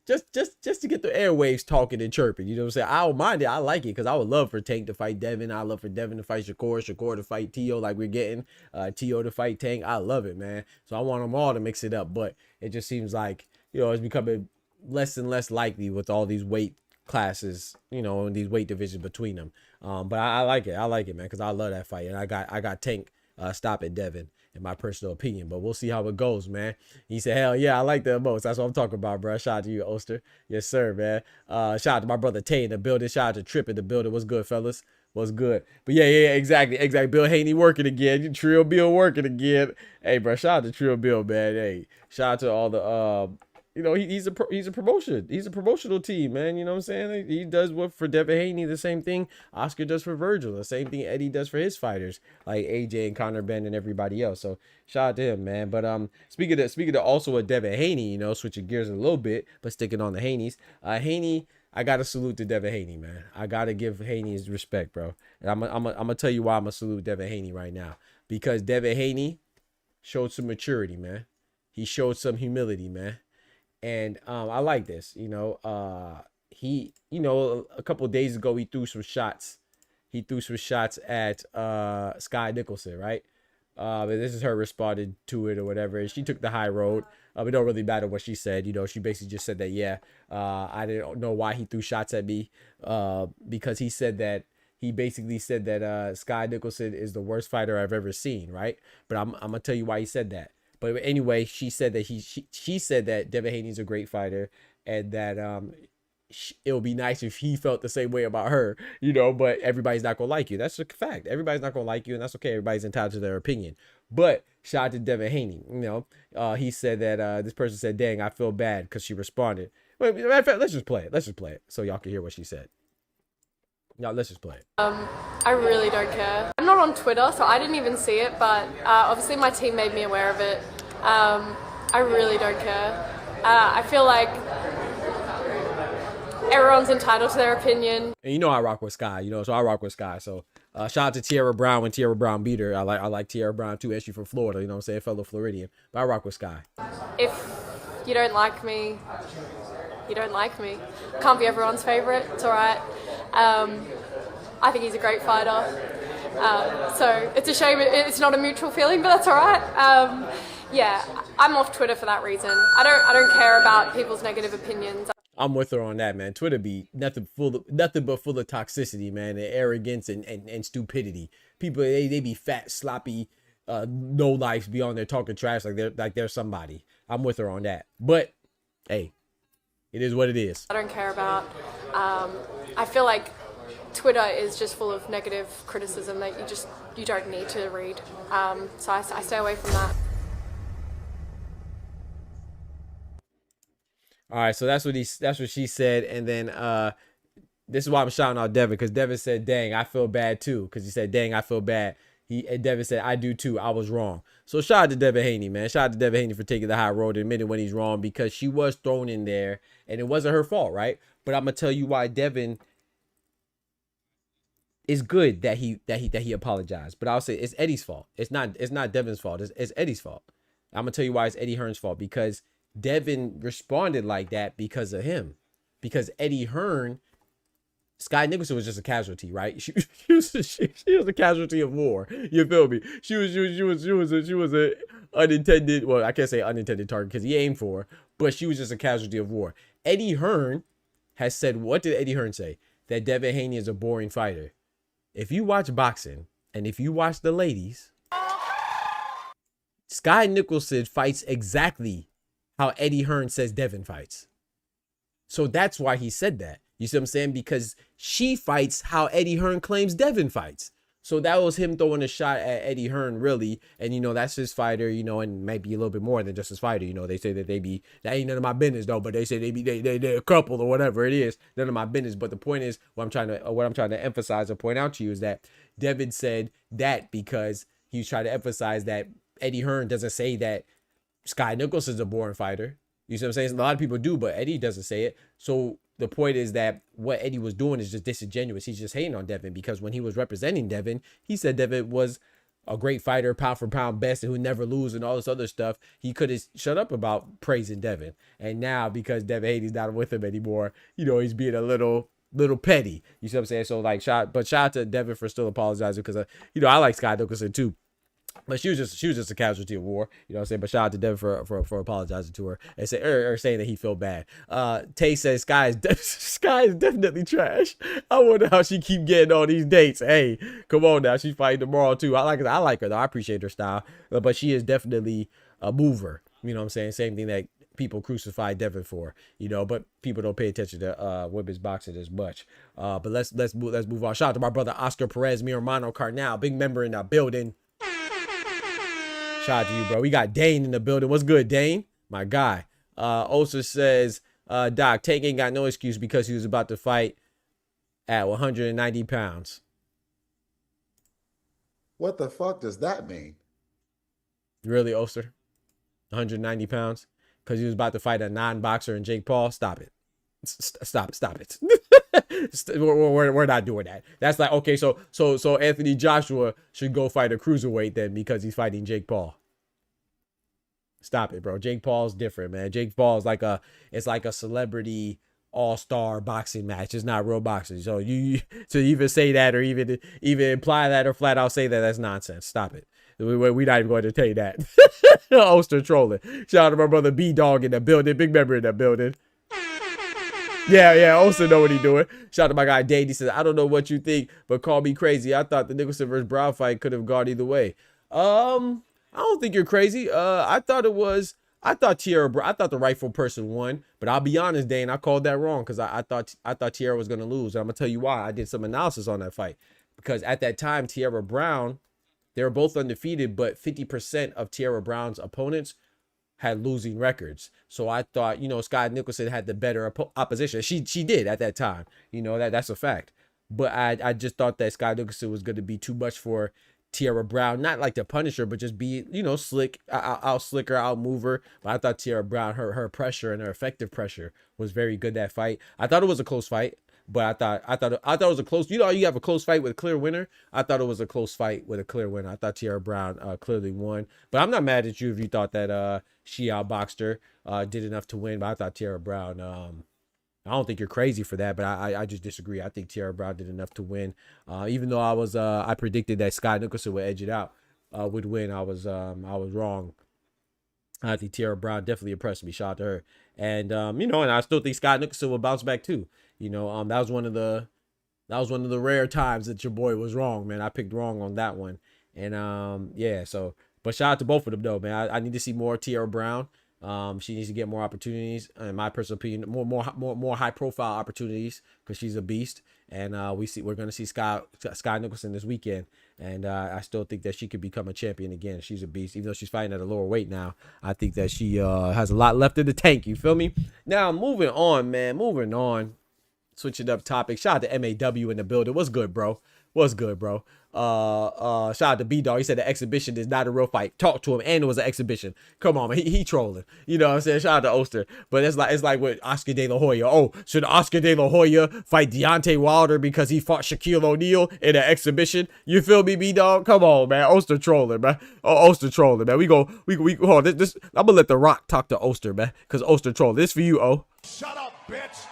Speaker 1: just to get the airwaves talking and chirping. You know what I'm saying? I don't mind it. I like it because I would love for Tank to fight Devin. I love for Devin to fight Shakur to fight Tio like we're getting. Tio to fight Tank. I love it, man. So I want them all to mix it up. But it just seems like, you know, it's becoming less and less likely with all these weight classes, you know, and these weight divisions between them. But I like it. I like it, man, because I love that fight. And I got Tank stopping Devin, in my personal opinion. But we'll see how it goes, man. He said, hell yeah, I like that most. That's what I'm talking about, bro. Shout out to you, Oster. Yes, sir, man. Shout out to my brother Tay in the building. Shout out to Trip in the building. What's good, fellas? What's good? But yeah, exactly. Bill Haney working again. Trill Bill working again. Hey, bro, shout out to Trill Bill, man. Hey, shout out to all the you know, he's a promotion. He's a promotional team, man. You know what I'm saying? He does what for Devin Haney, the same thing Oscar does for Virgil, the same thing Eddie does for his fighters, like AJ and Conor Ben and everybody else. So shout out to him, man. But speaking of also a Devin Haney, you know, switching gears a little bit, but sticking on the Haneys. Haney, I gotta salute to Devin Haney, man. I gotta give Haney his respect, bro. And I'm gonna tell you why I'm gonna salute Devin Haney right now. Because Devin Haney showed some maturity, man. He showed some humility, man. And I like this, you know. He, you know, a couple of days ago he threw some shots. He threw some shots at Sky Nicholson, right? But this is her responded to it or whatever. And she took the high road. It don't really matter what she said. You know, she basically just said that, yeah, I didn't know why he threw shots at me. Because he basically said that Sky Nicholson is the worst fighter I've ever seen, right? But I'm gonna tell you why he said that. But anyway, she said that she said that Devin Haney's a great fighter, and that it would be nice if he felt the same way about her, you know. But everybody's not gonna like you. That's a fact. Everybody's not gonna like you, and that's okay. Everybody's entitled to their opinion. But shout out to Devin Haney. You know, he said that this person said, "Dang, I feel bad," because she responded. Wait, matter of fact, let's just play it so y'all can hear what she said. Y'all, let's just play it.
Speaker 6: I really don't care. I'm not on Twitter, so I didn't even see it, but obviously my team made me aware of it. I really don't care. I feel like everyone's entitled to their opinion.
Speaker 1: And you know I rock with Sky, you know, so I rock with Sky. So Shout out to Tierra Brown when Tierra Brown beat her. I like Tierra Brown too, and she from Florida, you know what I'm saying? Fellow Floridian. But I rock with Sky.
Speaker 6: If you don't like me, you don't like me. Can't be everyone's favorite. It's all right. I think he's a great fighter. So it's a shame it's not a mutual feeling, but that's all right. Yeah, I'm off Twitter for that reason. I don't care about people's negative opinions.
Speaker 1: I'm with her on that, man. Twitter be nothing but full of toxicity, man, and arrogance and stupidity. People they be fat, sloppy, no lives be on there talking trash like they're somebody. I'm with her on that. But hey, it is what it is.
Speaker 6: I don't care about. I feel like Twitter is just full of negative criticism that you don't need to read. So I stay away from that.
Speaker 1: All right, so that's what she said, and then this is why I'm shouting out Devin, because Devin said, "Dang, I feel bad too," because he said, "Dang, I feel bad." And Devin said, "I do too. I was wrong." So shout out to Devin Haney, man. Shout out to Devin Haney for taking the high road and admitting when he's wrong, because she was thrown in there, and it wasn't her fault, right? But I'm gonna tell you why Devin is good that he apologized. But I'll say it's Eddie's fault. It's not Devin's fault. It's Eddie's fault. I'm gonna tell you why it's Eddie Hearn's fault, because Devin responded like that because of him. Because Eddie Hearn, Sky Nicholson was just a casualty, right? She was a casualty of war. You feel me? She was a unintended, well, I can't say unintended target because he aimed for her, but she was just a casualty of war. Eddie Hearn has said, what did Eddie Hearn say? That Devin Haney is a boring fighter. If you watch boxing and if you watch the ladies, Sky Nicholson fights exactly how Eddie Hearn says Devin fights. So that's why he said that. You see what I'm saying? Because she fights how Eddie Hearn claims Devin fights. So that was him throwing a shot at Eddie Hearn, really. And, you know, that's his fighter, you know, and maybe a little bit more than just his fighter. You know, they say that that ain't none of my business, though, but they say they're a couple or whatever it is. None of my business. But the point is, what I'm trying to emphasize or point out to you is that Devin said that because he was trying to emphasize that Eddie Hearn doesn't say that Sky Nicholson's a boring fighter. You see what I'm saying? A lot of people do, but Eddie doesn't say it. So the point is that what Eddie was doing is just disingenuous. He's just hating on Devin, because when he was representing Devin, he said Devin was a great fighter, pound for pound best, and who never lose and all this other stuff. He could have shut up about praising Devin. And now, because Devin Haney's not with him anymore, you know, he's being a little petty. You see what I'm saying? So like, shout out to Devin for still apologizing, because you know, I like Sky Nicholson too. But she was just a casualty of war, you know what I'm saying? But shout out to Devin for apologizing to her and saying that he felt bad. Tay says Sky is definitely trash. I wonder how she keep getting all these dates. Hey, come on now, she's fighting tomorrow too. I like her though. I appreciate her style, but she is definitely a mover. You know what I'm saying? Same thing that people crucify Devin for, you know, but people don't pay attention to women's boxing as much. But let's move on. Shout out to my brother Oscar Perez, mi hermano Carnal, big member in the building. Shout out to you, bro. We got Dane in the building. What's good, Dane? My guy. Osa says, Doc, Tank ain't got no excuse because he was about to fight at 190 pounds.
Speaker 7: What the fuck does that mean?
Speaker 1: Really, Oster? 190 pounds? Because he was about to fight a non-boxer and Jake Paul? Stop it. Stop it. We're not doing that. That's like, okay, so Anthony Joshua should go fight a cruiserweight then because he's fighting Jake Paul. Stop it, bro. Jake Paul's different, man. Jake Paul is like a celebrity all-star boxing match. It's not real boxing. So you to even say that or even imply that or flat out say that, that's nonsense. Stop it. We're not even going to tell you that. Oster trolling. Shout out to my brother B-Dog in the building. Big member in the building. Yeah, Oster know what he doing. Shout out to my guy Dave. He says, I don't know what you think, but call me crazy. I thought the Nicholson versus Brown fight could have gone either way. I don't think you're crazy. I thought the rightful person won, but I'll be honest, Dane, I called that wrong because I thought Tierra was gonna lose. And I'm gonna tell you why. I did some analysis on that fight, because at that time, Tierra Brown, they were both undefeated, but 50% of Tierra Brown's opponents had losing records. So I thought, you know, Sky Nicholson had the better opposition. She did at that time. You know, that's a fact. But I just thought that Sky Nicholson was going to be too much for Tierra Brown. Not like to punish her, but just be, you know, slick, out slick her, out move her. But I thought Tierra Brown, her pressure and her effective pressure was very good that fight. I thought it was a close fight. But I thought it was a close. You know, you have a close fight with a clear winner. I thought it was a close fight with a clear winner. I thought Tierra Brown clearly won. But I'm not mad at you if you thought that she outboxed her, did enough to win. But I thought Tierra Brown. I don't think you're crazy for that, but I just disagree. I think Tierra Brown did enough to win. Even though I predicted that Sky Nicholson would edge it out, would win. I was wrong. I think Tierra Brown definitely impressed me. Shout out to her. And and I still think Scott Nicholson will bounce back too. That was one of the rare times that your boy was wrong, man. I picked wrong on that one. And yeah, so but shout out to both of them though, man. I need to see more Tierra Brown. She needs to get more opportunities, in my personal opinion, more high profile opportunities, because she's a beast. And we're gonna see Sky Nicholson this weekend, and I still think that she could become a champion again. She's a beast, even though she's fighting at a lower weight now. I think that she has a lot left in the tank. You feel me? Now moving on, man. Moving on. Switching up topic. Shout out to MAW in the building. What's good, bro? What's good, bro? Shout out to B-Dog. He said the exhibition is not a real fight. Talk to him, and it was an exhibition. Come on, man. He trolling. You know what I'm saying? Shout out to Oster. But it's like with Oscar De La Hoya. Oh, should Oscar De La Hoya fight Deontay Wilder because he fought Shaquille O'Neal in an exhibition? You feel me, B-Dog? Come on, man. Oster trolling, man. Oh, Oster trolling, man. We hold on. This I'm gonna let The Rock talk to Oster, man, because Oster trolling. This for you, O.
Speaker 2: Shut up, bitch.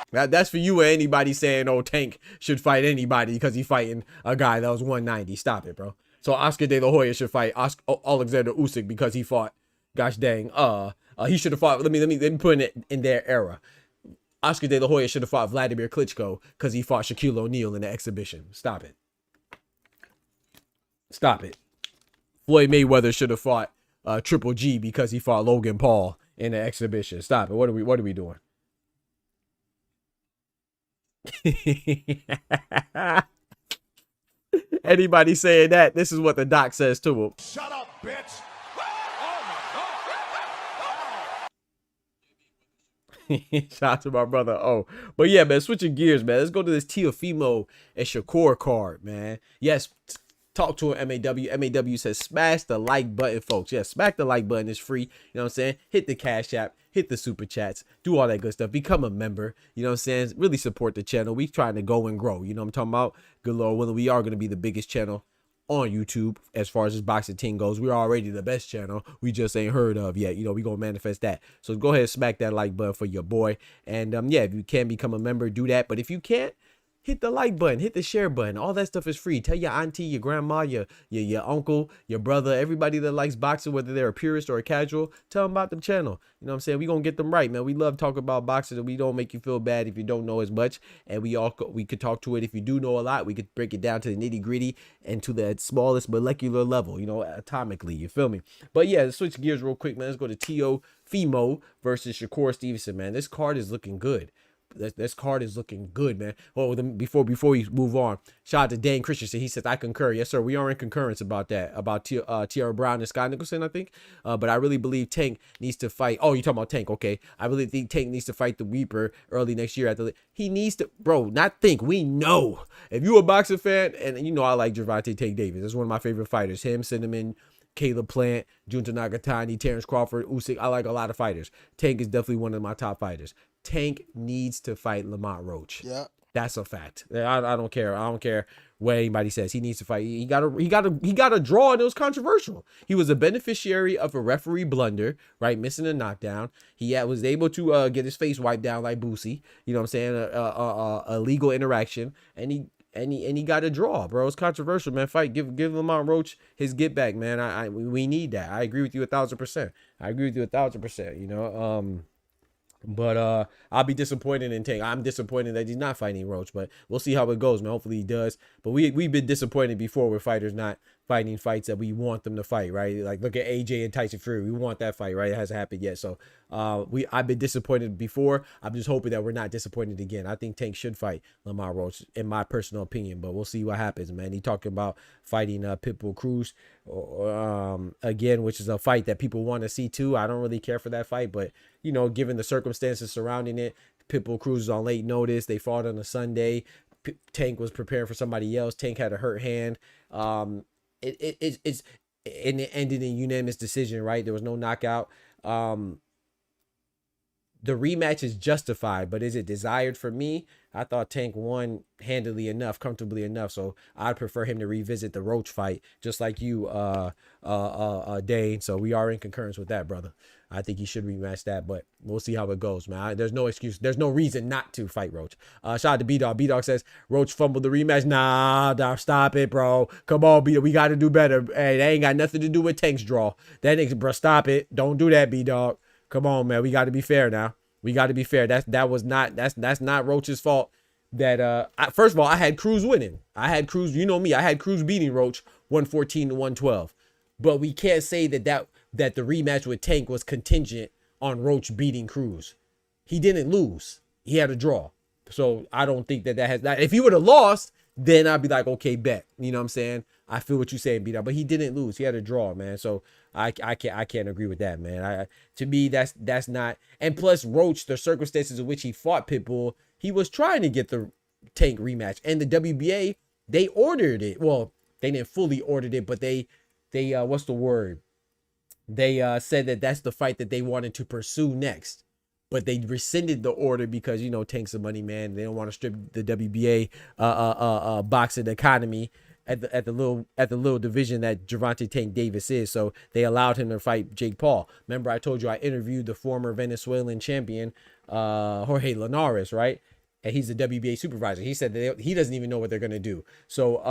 Speaker 1: That's for you or anybody saying, oh, Tank should fight anybody because he's fighting a guy that was 190. Stop it, bro. So Oscar De La Hoya should fight Alexander Usyk because he fought, gosh dang, he should have fought, let me put it in their era. Oscar De La Hoya should have fought Vladimir Klitschko because he fought Shaquille O'Neal in the exhibition. Stop it. Stop it. Floyd Mayweather should have fought Triple G because he fought Logan Paul in the exhibition. Stop it. What are we doing? Anybody saying that, this is what the doc says to him.
Speaker 2: Shut up, bitch.
Speaker 1: Shout out to my brother. Oh, but yeah, man, switching gears, man. Let's go to this Teofimo and Shakur card, man. Yes, talk to him, MAW. MAW says smash the like button, folks. Yeah, smack the like button. It's free. You know what I'm saying? Hit the Cash App. Hit the super chats, do all that good stuff, become a member, you know what I'm saying? Really support the channel. We trying to go and grow, you know what I'm talking about? Good Lord willing, we are going to be the biggest channel on YouTube as far as this boxing team goes. We're already the best channel. We just ain't heard of yet. You know, we going to manifest that. So go ahead and smack that like button for your boy. And yeah, if you can become a member, do that. But if you can't, hit the like button, hit the share button. All that stuff is free. Tell your auntie, your grandma, your uncle, your brother, everybody that likes boxing, whether they're a purist or a casual, tell them about the channel. You know what I'm saying? We gonna get them right, man. We love talking about boxing, and we don't make you feel bad if you don't know as much. And we could talk to it. If you do know a lot, we could break it down to the nitty gritty and to the smallest molecular level, you know, atomically. You feel me? But yeah, let's switch gears real quick, man. Let's go to Teofimo versus Shakur Stevenson, man. This card is looking good. This card is looking good, man. Oh, before we move on, shout out to Dan Christensen. He says, I concur. Yes, sir. We are in concurrence about that, about Tierra Brown and Sky Nicholson, I think. But I really believe Tank needs to fight. Oh, you're talking about Tank. Okay. I really think Tank needs to fight the Reaper early next year. He needs to, bro, not think. We know. If you're a boxing fan, and you know I like Gervonta Tank Davis. That's one of my favorite fighters. Him, Cinnamon, Caleb Plant, Junta Nagatani, Terrence Crawford, Usyk. I like a lot of fighters. Tank is definitely one of my top fighters. Tank needs to fight Lamont Roach.
Speaker 8: Yeah,
Speaker 1: that's a fact. I don't care. I don't care what anybody says. He needs to fight. He got a draw, and it was controversial. He was a beneficiary of a referee blunder, right? Missing a knockdown. He was able to get his face wiped down like Boosie. You know what I'm saying? A legal interaction, and he got a draw, bro. It's controversial, man. Fight. Give Lamont Roach his get back, man. We need that. I agree with you 1,000%. I agree with you 1,000%. You know, but I'll be disappointed in Tank. I'm disappointed that he's not fighting Roach, but we'll see how it goes, man. Hopefully he does. But we've been disappointed before with fighters not fighting fights that we want them to fight, right? Like look at AJ and Tyson Fury. We want that fight, right? It hasn't happened yet. So I've been disappointed before. I'm just hoping that we're not disappointed again. I think Tank should fight Lamar Roach, in my personal opinion, but we'll see what happens, man. He talking about fighting Pitbull Cruz again, which is a fight that people want to see too. I don't really care for that fight, but you know, given the circumstances surrounding it, Pitbull Cruz is on late notice. They fought on a Sunday. Tank was preparing for somebody else. Tank had a hurt hand. It ended in unanimous decision, right? There was no knockout. the rematch is justified, but is it desired for me? I thought Tank won handily enough, comfortably enough. So I'd prefer him to revisit the Roach fight, just like you, Dane. So we are in concurrence with that, brother. I think he should rematch that, but we'll see how it goes, man. There's no excuse. There's no reason not to fight Roach. Shout out to B-Dog. B-Dog says, Roach fumbled the rematch. Nah, stop it, bro. Come on, B-Dog. We got to do better. Hey, that ain't got nothing to do with Tank's draw. That nigga, bro, stop it. Don't do that, B-Dog. Come on, man. We got to be fair now. We got to be fair. That's not Roach's fault. First of all, I had Cruz winning. I had Cruz, you know me. I had Cruz beating Roach 114 to 112. But we can't say that the rematch with Tank was contingent on Roach beating Cruz. He didn't lose. He had a draw. So I don't think that has that. If he would have lost, then I'd be like, okay, bet. You know what I'm saying? I feel what you're saying, B-Dog. But he didn't lose. He had a draw, man. So I can't agree with that, man. To me, that's not. And plus, Roach, the circumstances in which he fought Pitbull, he was trying to get the Tank rematch. And the WBA, they ordered it. Well, they didn't fully order it, but they what's the word? They said that that's the fight that they wanted to pursue next. But they rescinded the order because, you know, Tank's a money man. They don't want to strip the WBA boxing economy at the little division that Gervonta Tank Davis is. So they allowed him to fight Jake Paul. Remember, I told you I interviewed the former Venezuelan champion, Jorge Linares, right? And he's the WBA supervisor. He said that he doesn't even know what they're going to do. So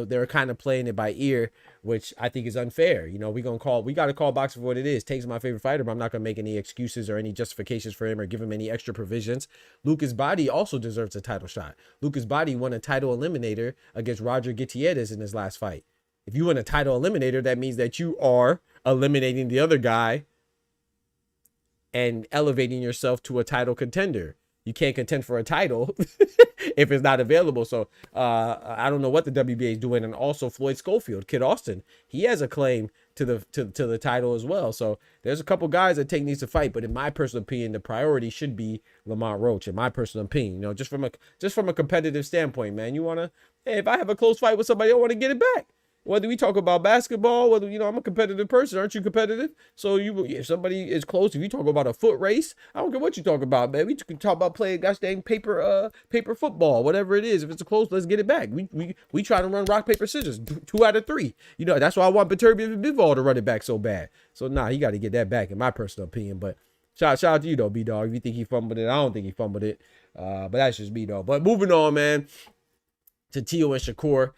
Speaker 1: they're kind of playing it by ear, which I think is unfair. You know, we got to call boxing for what it is. Tank's my favorite fighter, but I'm not going to make any excuses or any justifications for him or give him any extra provisions. Lucas Body also deserves a title shot. Lucas Body won a title eliminator against Roger Gutierrez in his last fight. If you win a title eliminator, that means that you are eliminating the other guy and elevating yourself to a title contender. You can't contend for a title if it's not available. So I don't know what the WBA is doing. And also Floyd Schofield, Kid Austin, he has a claim to the title as well. So there's a couple guys that Tank needs to fight. But in my personal opinion, the priority should be Lamont Roach. In my personal opinion, you know, just from a competitive standpoint, man, hey, if I have a close fight with somebody, I want to get it back. Whether we talk about basketball, whether, you know, I'm a competitive person. Aren't you competitive? So if somebody is close, if you talk about a foot race, I don't care what you talk about, man. We can talk about playing gosh dang paper football, whatever it is. If it's close, let's get it back. We try to run rock, paper, scissors, 2 out of 3. You know, that's why I want Beterbiev Bivol to run it back so bad. So he got to get that back in my personal opinion. But shout out to you though, B-Dog. If you think he fumbled it, I don't think he fumbled it. But that's just me though. But moving on, man, to Tio and Shakur.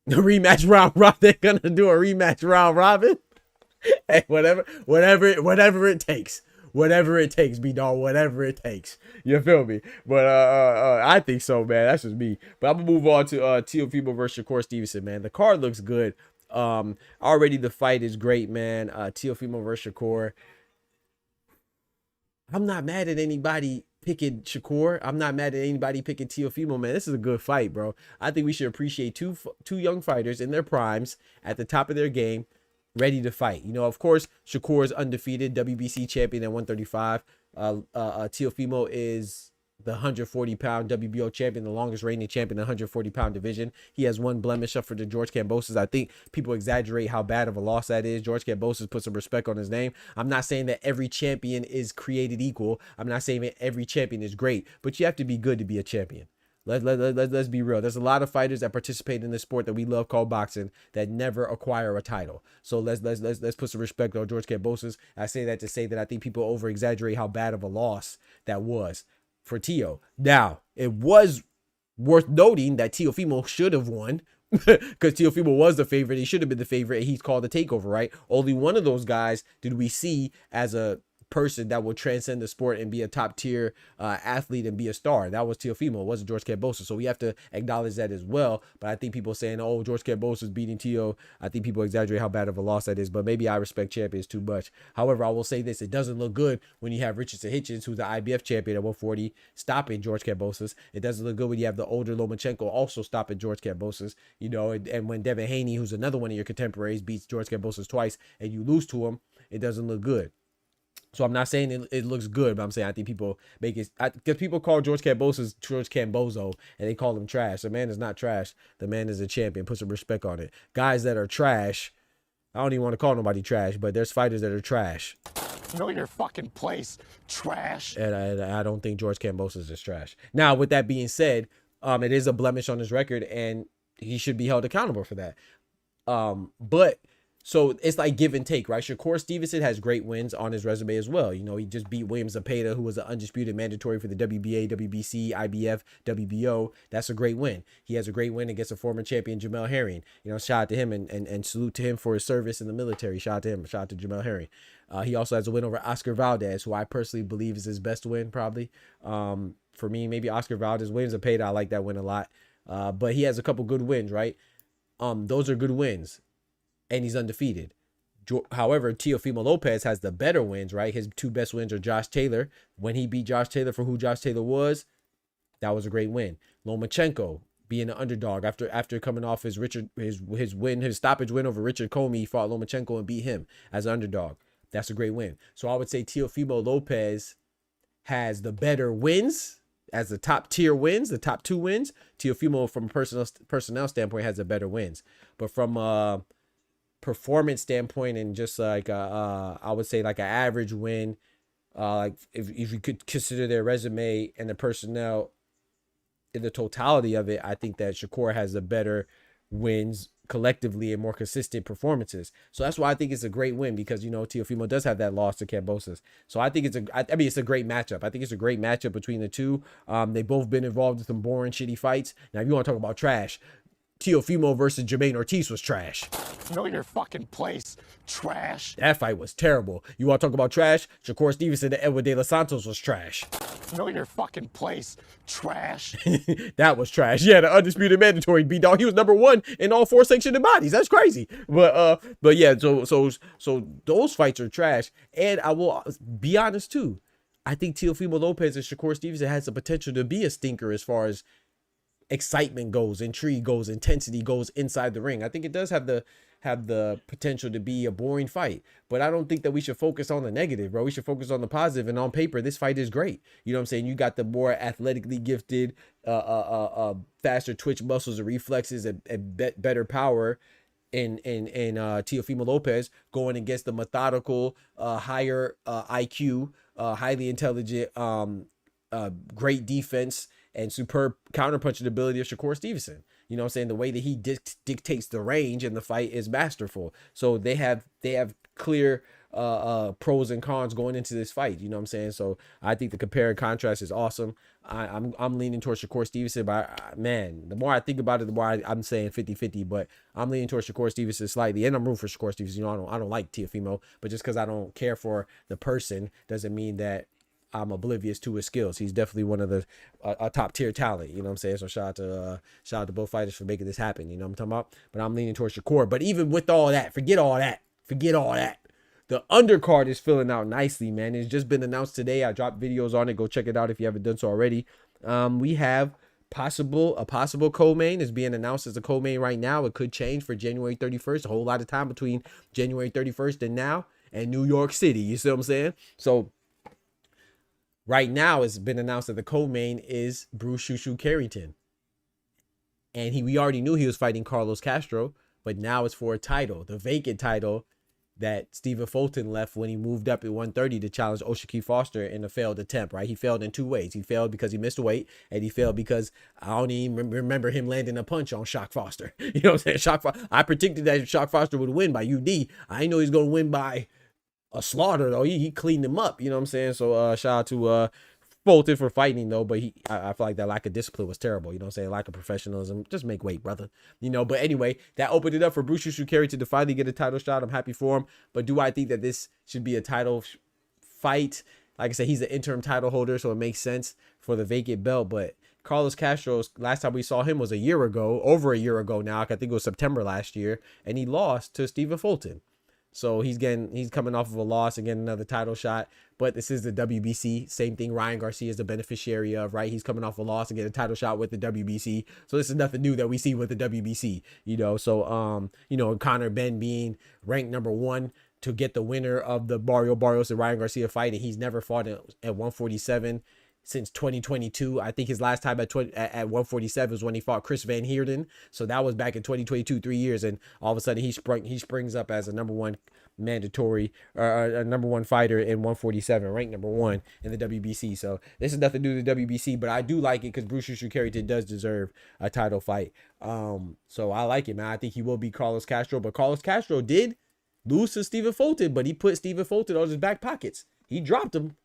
Speaker 1: The rematch round robin. They're gonna do a rematch round robin. Hey, whatever it takes. Whatever it takes, B-Dog. Whatever it takes. You feel me? But I think so, man. That's just me. But I'm gonna move on to Teofimo versus Shakur Stevenson, man. The card looks good. Already the fight is great, man. Teofimo versus Shakur. I'm not mad at anybody picking Shakur. I'm not mad at anybody picking Teofimo, man. This is a good fight, bro. I think we should appreciate two young fighters in their primes at the top of their game, ready to fight. You know, of course, Shakur is undefeated, WBC champion at 135. Teofimo is the 140-pound WBO champion, the longest reigning champion in the 140-pound division. He has one blemish up for the George Kambosos. I think people exaggerate how bad of a loss that is. George Kambosos put some respect on his name. I'm not saying that every champion is created equal. I'm not saying that every champion is great, but you have to be good to be a champion. Let's be real. There's a lot of fighters that participate in this sport that we love called boxing that never acquire a title. So let's put some respect on George Kambosos. I say that to say that I think people over exaggerate how bad of a loss that was for Tio. Now, it was worth noting that Teofimo should have won because Teofimo was the favorite. He should have been the favorite, and he's called the takeover, right? Only one of those guys did we see as a person that will transcend the sport and be a top tier athlete and be a star. That was Teofimo. It wasn't George Kambosos. So we have to acknowledge that as well. But I think people saying, oh, George Kambosos beating Tio, I think people exaggerate how bad of a loss that is. But maybe I respect champions too much. However, I will say this. It doesn't look good when you have Richardson Hitchens, who's the IBF champion at 140, stopping George Kambosos. It doesn't look good when you have the older Lomachenko also stopping George Kambosos. You know, and when Devin Haney, who's another one of your contemporaries, beats George Kambosos twice and you lose to him, it doesn't look good. So I'm not saying it looks good, but I'm saying I think people make it, because people call George Kambosos George Kambozo and they call him trash. The man is not trash. The man is a champion. Put some respect on it. Guys that are trash, I don't even want to call nobody trash, but there's fighters that are trash.
Speaker 2: Know your fucking place, trash.
Speaker 1: And I don't think George Kambosos is trash. Now, with that being said, it is a blemish on his record, and he should be held accountable for that. But so it's like give and take, right? Shakur Stevenson has great wins on his resume as well. You know, he just beat William Zepeda, who was an undisputed mandatory for the WBA, WBC, IBF, WBO. That's a great win. He has a great win against a former champion, Jamel Herring. You know, shout out to him and salute to him for his service in the military. Shout out to him. Shout out to Jamel Herring. He also has a win over Oscar Valdez, who I personally believe is his best win, probably. For me, maybe Oscar Valdez. William Zepeda, I like that win a lot. But he has a couple good wins, right? Those are good wins. And he's undefeated. However, Teofimo Lopez has the better wins, right? His two best wins are Josh Taylor. When he beat Josh Taylor for who Josh Taylor was, that was a great win. Lomachenko being an underdog after coming off his stoppage win over Richard Comey, he fought Lomachenko and beat him as an underdog. That's a great win. So I would say Teofimo Lopez has the better wins as the top tier wins, the top two wins. Teofimo from a personnel standpoint has the better wins, but from performance standpoint and just like I would say like an average win, like if you could consider their resume and the personnel in the totality of it, I think that Shakur has the better wins collectively and more consistent performances. So that's why I think it's a great win, because you know Teofimo does have that loss to Kambosos. So I think it's a great matchup. I think it's a great matchup between the two. They both been involved in some boring, shitty fights. Now, if you want to talk about trash, Teofimo versus Jermaine Ortiz was trash.
Speaker 2: Know your fucking place, trash.
Speaker 1: That fight was terrible. You want to talk about trash? Shakur Stevenson and Edward De Los Santos was trash.
Speaker 2: Know your fucking place, trash.
Speaker 1: That was trash. Yeah, the undisputed mandatory beat dog. He was number one in all four sanctioned bodies. That's crazy. But yeah, so those fights are trash. And I will be honest too. I think Teofimo Lopez and Shakur Stevenson has the potential to be a stinker as far as excitement goes, intrigue goes, intensity goes inside the ring. I think it does have the potential to be a boring fight, but I don't think that we should focus on the negative, bro. We should focus on the positive. And on paper, this fight is great. You know what I'm saying? You got the more athletically gifted, faster twitch muscles and reflexes and better power in Teofimo Lopez going against the methodical, higher IQ, highly intelligent, great defense and superb counterpunching ability of Shakur Stevenson. You know what I'm saying? The way that he dictates the range in the fight is masterful. So they have clear pros and cons going into this fight. You know what I'm saying? So I think the compare and contrast is awesome. I'm leaning towards Shakur Stevenson, but man, the more I think about it, the more I'm saying 50-50, but I'm leaning towards Shakur Stevenson slightly, and I'm rooting for Shakur Stevenson. You know, I don't like Teofimo, but just because I don't care for the person doesn't mean that I'm oblivious to his skills. He's definitely one of the a top tier talent. You know what I'm saying? So shout out to both fighters for making this happen. You know what I'm talking about? But I'm leaning towards Shakur. But even with all that, forget all that. The undercard is filling out nicely, man. It's just been announced today. I dropped videos on it. Go check it out if you haven't done so already. We have a possible co-main is being announced as a co-main right now. It could change for January 31st. A whole lot of time between January 31st and now, and New York City. You see what I'm saying? So right now, it's been announced that the co-main is Bruce Shushu Carrington. And we already knew he was fighting Carlos Castro, but now it's for a title, the vacant title that Stephen Fulton left when he moved up at 130 to challenge O'Shaquie Foster in a failed attempt, right? He failed in two ways. He failed because he missed weight, and he failed because I don't even remember him landing a punch on Shock Foster. You know what I'm saying? I predicted that Shock Foster would win by UD. I didn't know he's going to win by a slaughter, though. He cleaned him up. You know what I'm saying? So shout out to Fulton for fighting, though, but I feel like that lack of discipline was terrible. You know what I'm saying? Lack of professionalism. Just make weight, brother. You know, but anyway, that opened it up for Bruce Shushu to finally get a title shot. I'm happy for him. But do I think that this should be a title fight? Like I said, he's the interim title holder, so it makes sense for the vacant belt. But Carlos Castro's last time we saw him was over a year ago now. I think it was September last year, and he lost to Stephen Fulton. So he's coming off of a loss and getting another title shot. But this is the WBC. Same thing Ryan Garcia is the beneficiary of, right? He's coming off a loss and getting a title shot with the WBC. So this is nothing new that we see with the WBC, you know. So, you know, Conor Benn being ranked number 1 to get the winner of the Barrio Barrios and Ryan Garcia fight. And he's never fought at 147 since 2022. I think his last time at 147 was when he fought Chris Van Heerden. So that was back in 2022, 3 years. And all of a sudden he springs up as a number 1 mandatory or number one fighter in 147, ranked number one in the WBC. So this is nothing to do with the WBC, but I do like it because Bruce Carrington does deserve a title fight. So I like it, man. I think he will beat Carlos Castro, but Carlos Castro did lose to Stephen Fulton, but he put Stephen Fulton on his back pockets. He dropped him.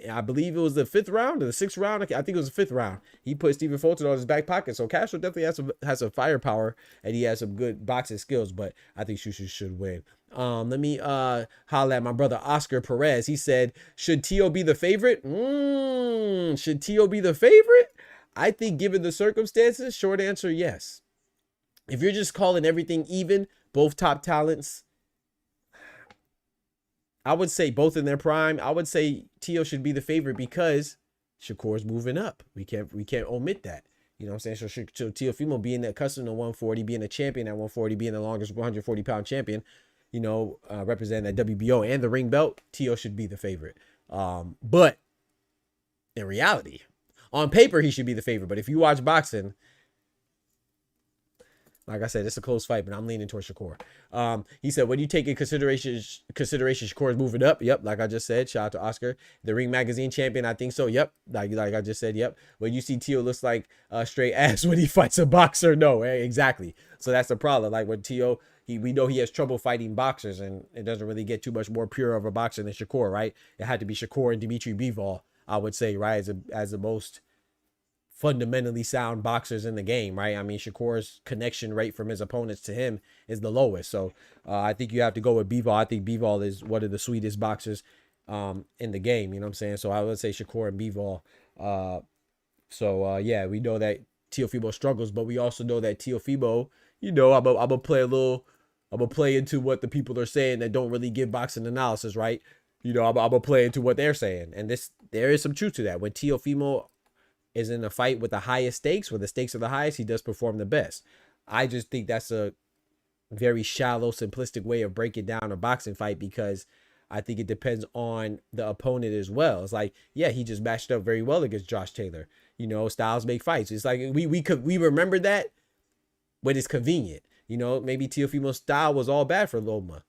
Speaker 1: I believe it was the 5th round or the 6th round. I think it was the 5th round. He put Stephen Fulton on his back pocket. So Castro definitely has some firepower and he has some good boxing skills, but I think Shushu should win. Let me holler at my brother Oscar Perez. He said, should Tio be the favorite? Should Tio be the favorite? I think given the circumstances, short answer, yes. If you're just calling everything even, both top talents, I would say both in their prime. I would say Tio should be the favorite because Shakur's moving up. We can't omit that. You know what I'm saying? So Teofimo being accustomed to 140, being a champion at 140, being the longest 140-pound champion, you know, representing that WBO and the ring belt, Tio should be the favorite. But in reality, on paper, he should be the favorite. But if you watch boxing, like I said, it's a close fight, but I'm leaning towards Shakur. He said, when you take in consideration Shakur is moving up. Yep, like I just said. Shout out to Oscar. The Ring Magazine champion, I think so. Yep, like I just said, yep. When you see Tio looks like straight ass when he fights a boxer, no, exactly. So that's the problem. Like when Tio, we know he has trouble fighting boxers, and it doesn't really get too much more pure of a boxer than Shakur, right? It had to be Shakur and Dimitri Bivol, I would say, right, as the most fundamentally sound boxers in the game, right? I mean, Shakur's connection rate from his opponents to him is the lowest. So I think you have to go with Bivol. I think Bivol is one of the sweetest boxers in the game. You know what I'm saying? So I would say Shakur and Bivol. Yeah, we know that Teofimo struggles, but we also know that Teofimo, you know, I'm gonna play into what the people are saying that don't really give boxing analysis, right? You know, I'm gonna play into what they're saying, and there is some truth to that. When Teofimo is in a fight with the highest stakes, where the stakes are the highest, he does perform the best. I just think that's a very shallow, simplistic way of breaking down a boxing fight, because I think it depends on the opponent as well. It's like, yeah, he just matched up very well against Josh Taylor. You know, styles make fights. It's like we remember that when it's convenient. You know, maybe Teofimo's style was all bad for Loma.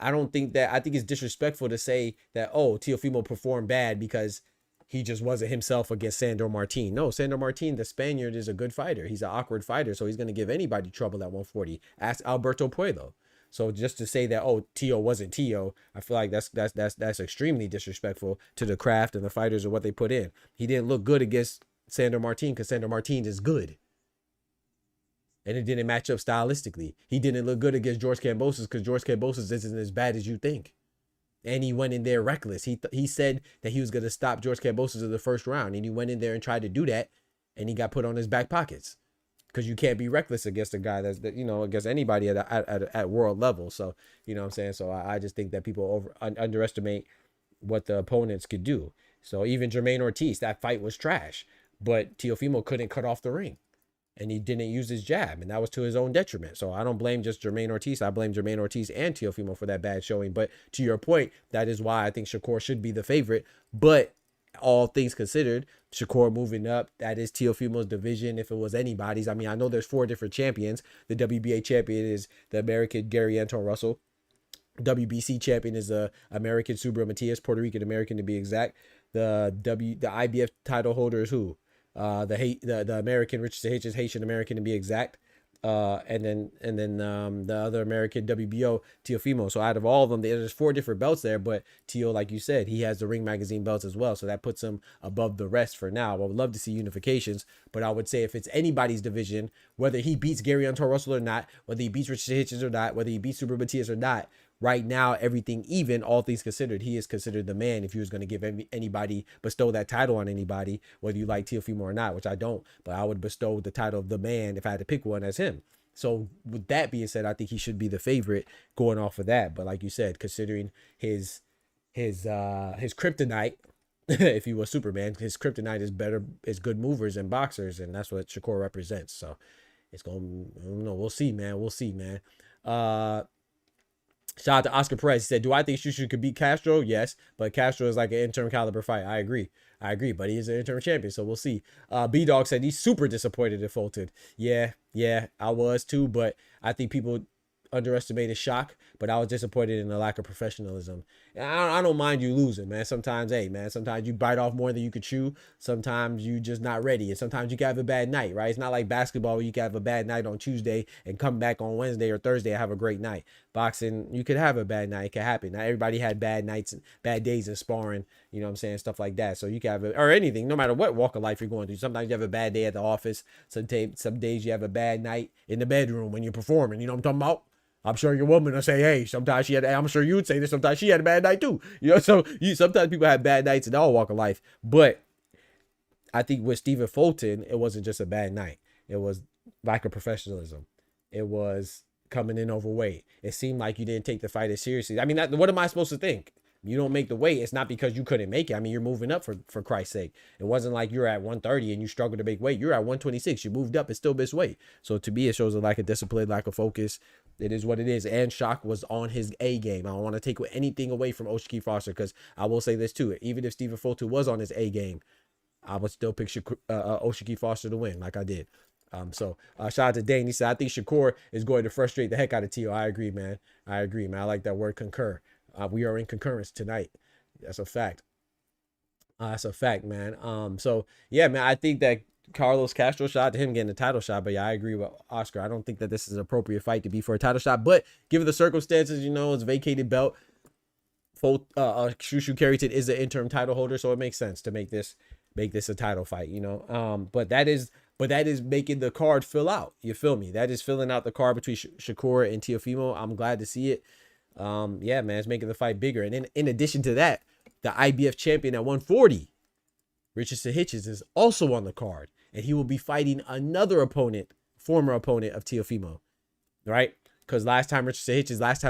Speaker 1: I think it's disrespectful to say that, oh, Teofimo performed bad because he just wasn't himself against Sandor Martin. No, Sandor Martin, the Spaniard, is a good fighter. He's an awkward fighter, so he's going to give anybody trouble at 140. Ask Alberto Puello. So just to say that, oh, Tio wasn't Tio, I feel like that's extremely disrespectful to the craft and the fighters and what they put in. He didn't look good against Sandor Martin because Sandor Martin is good. And it didn't match up stylistically. He didn't look good against George Kambosos because George Kambosos isn't as bad as you think. And he went in there reckless. He said that he was going to stop George Kambosos in the first round. And he went in there and tried to do that. And he got put on his back pockets. Because you can't be reckless against a guy that's, you know, against anybody at world level. So, you know what I'm saying? So I just think that people underestimate what the opponents could do. So even Jermaine Ortiz, that fight was trash. But Teofimo couldn't cut off the ring. And he didn't use his jab, and that was to his own detriment. So I don't blame just Jermaine Ortiz. I blame Jermaine Ortiz and Teofimo for that bad showing. But to your point, that is why I think Shakur should be the favorite. But all things considered, Shakur moving up, that is Teofimo's division if it was anybody's. I mean, I know there's 4 different champions. The WBA champion is the American Gary Anton Russell. WBC champion is the American Subra Matias, Puerto Rican American to be exact. The IBF title holder is who? The American Richard H is Haitian American to be exact, and then the other American WBO Teofimo. So out of all of them, there's 4 different belts there, but Teo, like you said, he has the Ring Magazine belts as well, so that puts him above the rest for now. I would love to see unifications, but I would say if it's anybody's division, whether he beats Gary Anton Russell or not, whether he beats Richard Hitchens or not, whether he beats Super Matias or not, right now, everything even, all things considered, he is considered the man. If he was going to give anybody, bestow that title on anybody, whether you like Teofimo or not, which I don't, but I would bestow the title of the man if I had to pick one as him. So with that being said, I think he should be the favorite going off of that. But like you said, considering his kryptonite, if he was Superman, his kryptonite is good movers and boxers, and that's what Shakur represents. So it's going, I don't know, we'll see, man. Shout out to Oscar Perez. He said, do I think Shushu could beat Castro? Yes, but Castro is like an interim caliber fight. I agree, but he is an interim champion, so we'll see. B-Dog said he's super disappointed in Fulton. Yeah, I was too, but I think people underestimated shock, but I was disappointed in the lack of professionalism. And I don't mind you losing, man. Sometimes, hey, man, sometimes you bite off more than you could chew. Sometimes you just not ready. And sometimes you can have a bad night, right? It's not like basketball where you can have a bad night on Tuesday and come back on Wednesday or Thursday and have a great night. Boxing, you could have a bad night. It can happen. Not everybody had bad nights and bad days in sparring, you know what I'm saying? Stuff like that. So you can have or anything, no matter what walk of life you're going through. Sometimes you have a bad day at the office. Some days you have a bad night in the bedroom when you're performing. You know what I'm talking about? I'm sure your woman will say, hey, sometimes she had, I'm sure you would say this, sometimes she had a bad night too. You know, so sometimes people have bad nights in all walk of life. But I think with Stephen Fulton, it wasn't just a bad night. It was lack of professionalism. It was coming in overweight. It seemed like you didn't take the fight as seriously. I mean, what am I supposed to think? You don't make the weight. It's not because you couldn't make it. I mean, you're moving up for Christ's sake. It wasn't like you're at 130 and you struggle to make weight. You're at 126. You moved up and still missed weight. So to me, it shows a lack of discipline, lack of focus. It is what it is. And Shock was on his A game. I don't want to take anything away from Oshiki Foster because I will say this too. Even if Stephen Fulton was on his A game, I would still pick Oshiki Foster to win like I did. So shout out to Dane. He said, I think Shakur is going to frustrate the heck out of Tio. I agree, man. I like that word concur. We are in concurrence tonight. That's a fact. That's a fact, man. So yeah, man, I think that Carlos Castro, shout out to him getting the title shot, but yeah, I agree with Oscar. I don't think that this is an appropriate fight to be for a title shot, but given the circumstances, you know, it's vacated belt. Shushu Carrington is the interim title holder, so it makes sense to make this a title fight, you know. But that is making the card fill out. You feel me? That is filling out the card between Shakur and Teofimo. I'm glad to see it. Yeah, man, it's making the fight bigger. And then in addition to that, the IBF champion at 140, Richardson Hitchens, is also on the card, and he will be fighting another former opponent of Teofimo, right? Because last time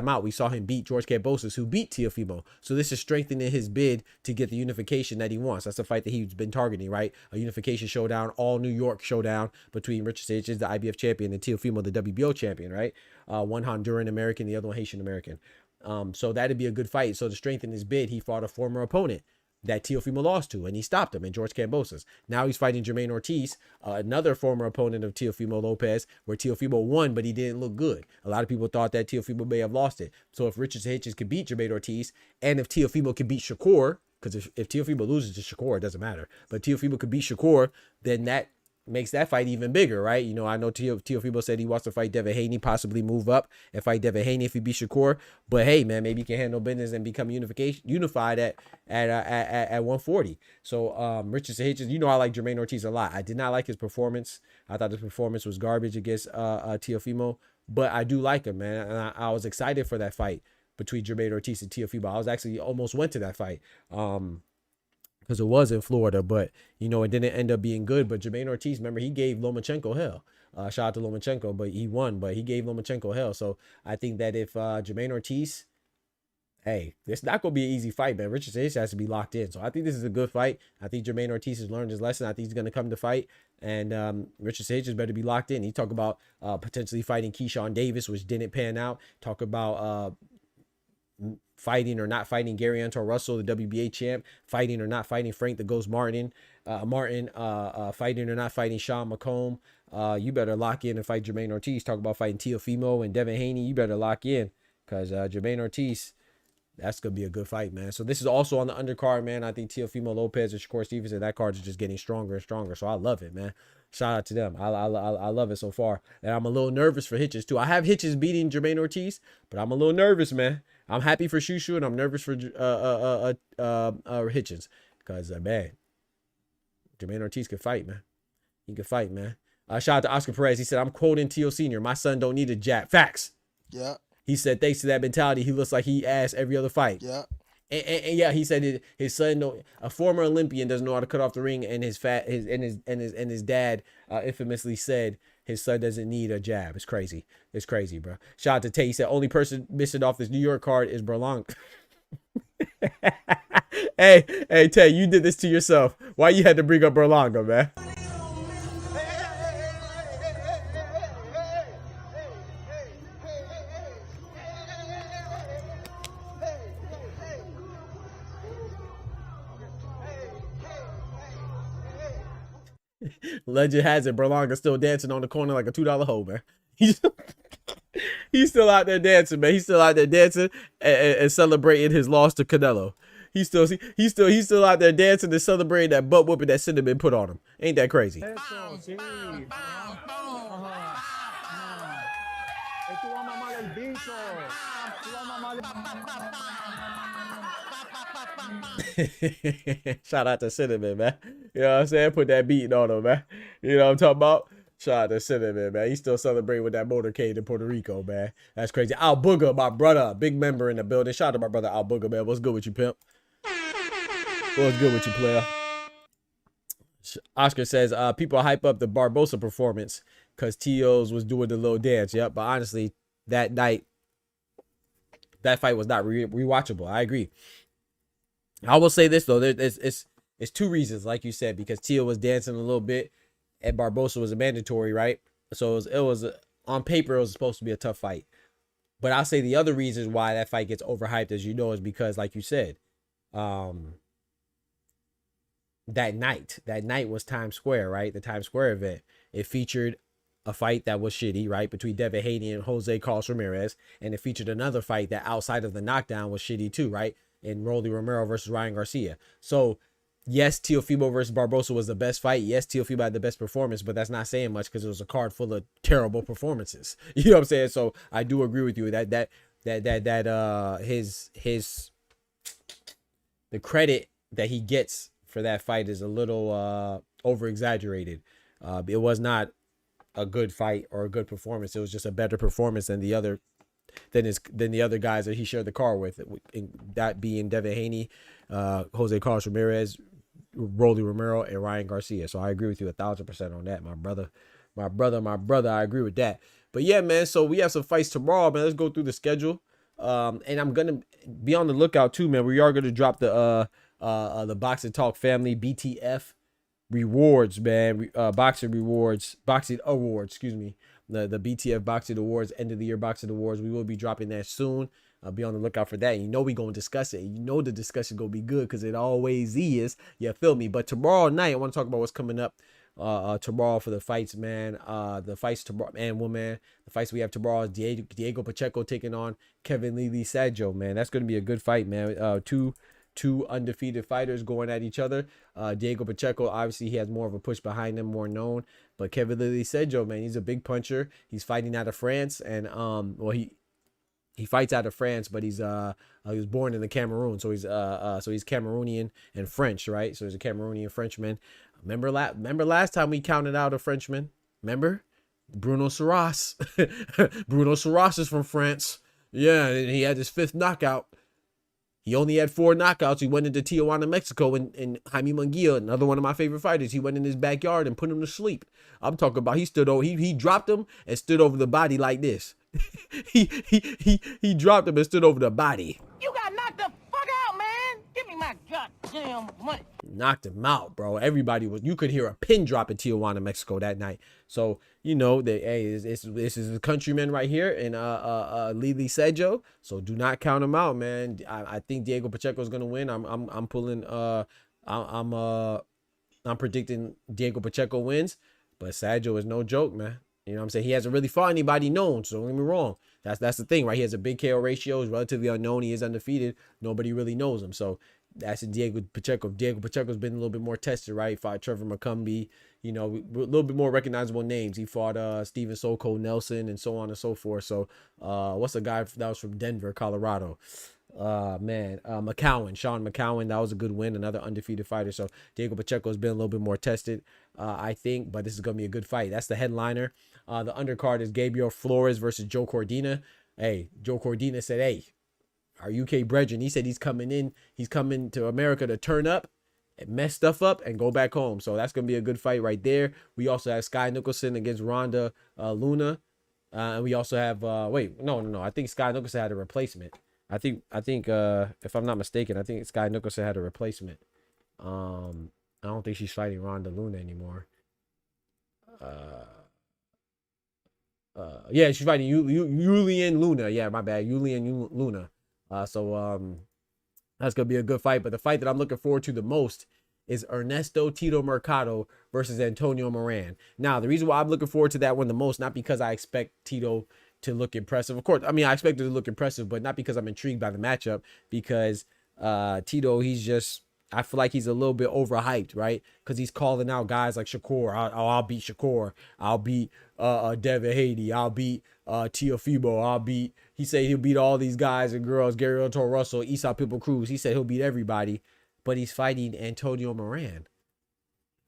Speaker 1: out, we saw him beat George Kambosos, who beat Teofimo. So this is strengthening his bid to get the unification that he wants. That's the fight that he's been targeting, right? A unification showdown, all New York showdown between Richardson Hitchens, the IBF champion, and Teofimo, the WBO champion, right? One Honduran American, the other one Haitian American. So that'd be a good fight. So to strengthen his bid, he fought a former opponent that Teofimo lost to, and he stopped him, and George Kambosos. Now he's fighting Jermaine Ortiz, another former opponent of Teofimo Lopez, where Teofimo won, but he didn't look good. A lot of people thought that Teofimo may have lost it. So if Richardson Hitchens could beat Jermaine Ortiz, and if Teofimo could beat Shakur, because if Teofimo loses to Shakur, it doesn't matter. But Teofimo could beat Shakur, then that makes that fight even bigger, right? You know, I know Teofimo said he wants to fight Devin Haney, possibly move up and fight Devin Haney if he beats Shakur. But hey, man, maybe he can handle business and become unified at 140. So Richardson Hitchens, you know, I like Jermaine Ortiz a lot. I did not like his performance. I thought his performance was garbage against Teofimo, but I do like him, man. And I was excited for that fight between Jermaine Ortiz and Teofimo. I was actually almost went to that fight. Because it was in Florida, but, you know, it didn't end up being good. But Jermaine Ortiz, remember, he gave Lomachenko hell. Shout out to Lomachenko, but he won, but he gave Lomachenko hell. So I think that if Jermaine Ortiz, hey, it's not going to be an easy fight, man. Richardson has to be locked in. So I think this is a good fight. I think Jermaine Ortiz has learned his lesson. I think he's going to come to fight. And Richardson Hitchens better be locked in. He talked about potentially fighting Keyshawn Davis, which didn't pan out. Talk about fighting or not fighting Gary Antor Russell, the WBA champ, fighting or not fighting Frank the Ghost Martin, fighting or not fighting Sean McComb. You better lock in and fight Jermaine Ortiz. Talk about fighting Teofimo and Devin Haney. You better lock in because Jermaine Ortiz, that's going to be a good fight, man. So this is also on the undercard, man. I think Teofimo Lopez and Shakur Stevenson, that card is just getting stronger and stronger. So I love it, man. Shout out to them. I love it so far. And I'm a little nervous for Hitchens, too. I have Hitchens beating Jermaine Ortiz, but I'm a little nervous, man. I'm happy for Shushu, and I'm nervous for Hitchens. Because, man, Jermaine Ortiz can fight, man. He can fight, man. Shout out to Oscar Perez. He said, I'm quoting Tio Sr., my son don't need a jab. Facts. Yeah. He said, thanks to that mentality, he looks like he asked every other fight. Yeah. And yeah, he said his son, a former Olympian, doesn't know how to cut off the ring, and his dad infamously said his son doesn't need a jab. It's crazy. It's crazy, bro. Shout out to Tay. He said only person missing off this New York card is Berlanga. hey, Tay, you did this to yourself. Why you had to bring up Berlanga, man? Legend has it, Berlanga's still dancing on the corner like a $2 hoe, man. He's still out there dancing, man. He's still out there dancing and celebrating his loss to Canelo. He's still out there dancing and celebrating that butt whooping that Cinnamon put on him. Ain't that crazy? Shout out to Cinnamon, man. You know what I'm saying? Put that beating on him, man. You know what I'm talking about? Shout out to Cinnamon, man. He's still celebrating with that motorcade in Puerto Rico, man. That's crazy. Al Booger, my brother, big member in the building. Shout out to my brother Al Booger, man. What's good with you, pimp? What's good with you, player? Oscar says, people hype up the Barbosa performance because T.O.'s was doing the little dance. Yep, but honestly, that night, that fight was not rewatchable. I agree. I will say this, though. It's two reasons, like you said, because T.O. was dancing a little bit and Barbosa was a mandatory, right? So it was on paper, it was supposed to be a tough fight. But I'll say the other reason why that fight gets overhyped, as you know, is because, like you said, that night was Times Square, right? The Times Square event. It featured a fight that was shitty, right? Between Devin Haney and Jose Carlos Ramirez. And it featured another fight that outside of the knockdown was shitty too, right? In Rolly Romero versus Ryan Garcia. So, yes, Teofimo versus Barbosa was the best fight. Yes, Teofimo had the best performance, but that's not saying much because it was a card full of terrible performances. You know what I'm saying? So I do agree with you that the credit that he gets for that fight is a little over exaggerated. It was not a good fight or a good performance. It was just a better performance than the other guys that he shared the car with, that being Devin Haney, Jose Carlos Ramirez, Rolly Romero, and Ryan Garcia. So I agree with you 1,000% on that, my brother. I agree with that. But yeah, man. So we have some fights tomorrow, man. Let's go through the schedule. And I'm gonna be on the lookout too, man. We are gonna drop the Boxing Talk family BTF rewards, man. Boxing awards, excuse me. The BTF Boxing Awards, end of the year Boxing Awards. We will be dropping that soon. Be on the lookout for that. And you know we gonna discuss it. You know the discussion gonna be good because it always is. You feel me? But tomorrow night, I want to talk about what's coming up tomorrow for the fights, man. The fights tomorrow, man, woman. The fights we have tomorrow is Diego Pacheco taking on Kevin Lee Sajo, man. That's gonna be a good fight, man. Two undefeated fighters going at each other. Diego Pacheco, obviously, he has more of a push behind him, more known. But Kevin Lee Sajo, man, he's a big puncher. He's fighting out of France, and he fights out of France, but he was born in the Cameroon, so he's Cameroonian and French, right? So he's a Cameroonian Frenchman. Remember last time we counted out a Frenchman? Remember? Bruno Saras. Bruno Saras is from France. Yeah, and he had his 5th knockout. He only had 4 knockouts. He went into Tijuana, Mexico, and Jaime Munguia, another one of my favorite fighters, he went in his backyard and put him to sleep. I'm talking about he dropped him and stood over the body like this. he dropped him and stood over the body.
Speaker 8: You got knocked the fuck out, man. Give me my goddamn money.
Speaker 1: Knocked him out, bro. You could hear a pin drop in Tijuana, Mexico that night. So, you know, this is a countryman right here in Lee Sajo. So do not count him out, man. I think Diego Pacheco is gonna win. I'm predicting Diego Pacheco wins, but Sajo is no joke, man. You know what I'm saying? He hasn't really fought anybody known, so don't get me wrong. That's the thing, right? He has a big KO ratio. He's relatively unknown. He is undefeated. Nobody really knows him. So that's Diego Pacheco. Diego Pacheco's been a little bit more tested, right? Fought Trevor McCumbee, you know, a little bit more recognizable names. He fought Steven Soko Nelson and so on and so forth. So what's the guy that was from Denver, Colorado? McCowan, Sean McCowan, that was a good win, another undefeated fighter. So Diego Pacheco has been a little bit more tested, I think, but this is gonna be a good fight. That's the headliner. The undercard is Gabriel Flores versus Joe Cordina. Hey, Joe Cordina said, hey, our UK brethren, he said he's coming to America to turn up and mess stuff up and go back home. So that's gonna be a good fight right there. We also have Sky Nicholson against Ronda Luna, and we also have I think Sky Nicholson had a replacement. I think if I'm not mistaken, I think Sky Nicholson had a replacement. I don't think she's fighting Ronda Luna anymore. Yeah, she's fighting Julian Luna. Yeah, my bad, Julian Luna. So that's gonna be a good fight. But the fight that I'm looking forward to the most is Ernesto Tito Mercado versus Antonio Moran. Now, the reason why I'm looking forward to that one the most, not because I expect Tito to look impressive. Of course, I mean, I expected to look impressive, but not because I'm intrigued by the matchup, because Tito, he's just, I feel like he's a little bit overhyped, right? Because he's calling out guys like Shakur. I'll beat Shakur. I'll beat Devin Haney. I'll beat Teofimo. He said he'll beat all these guys and girls, Gary Toro Russell, Esau People Cruz. He said he'll beat everybody, but he's fighting Antonio Moran.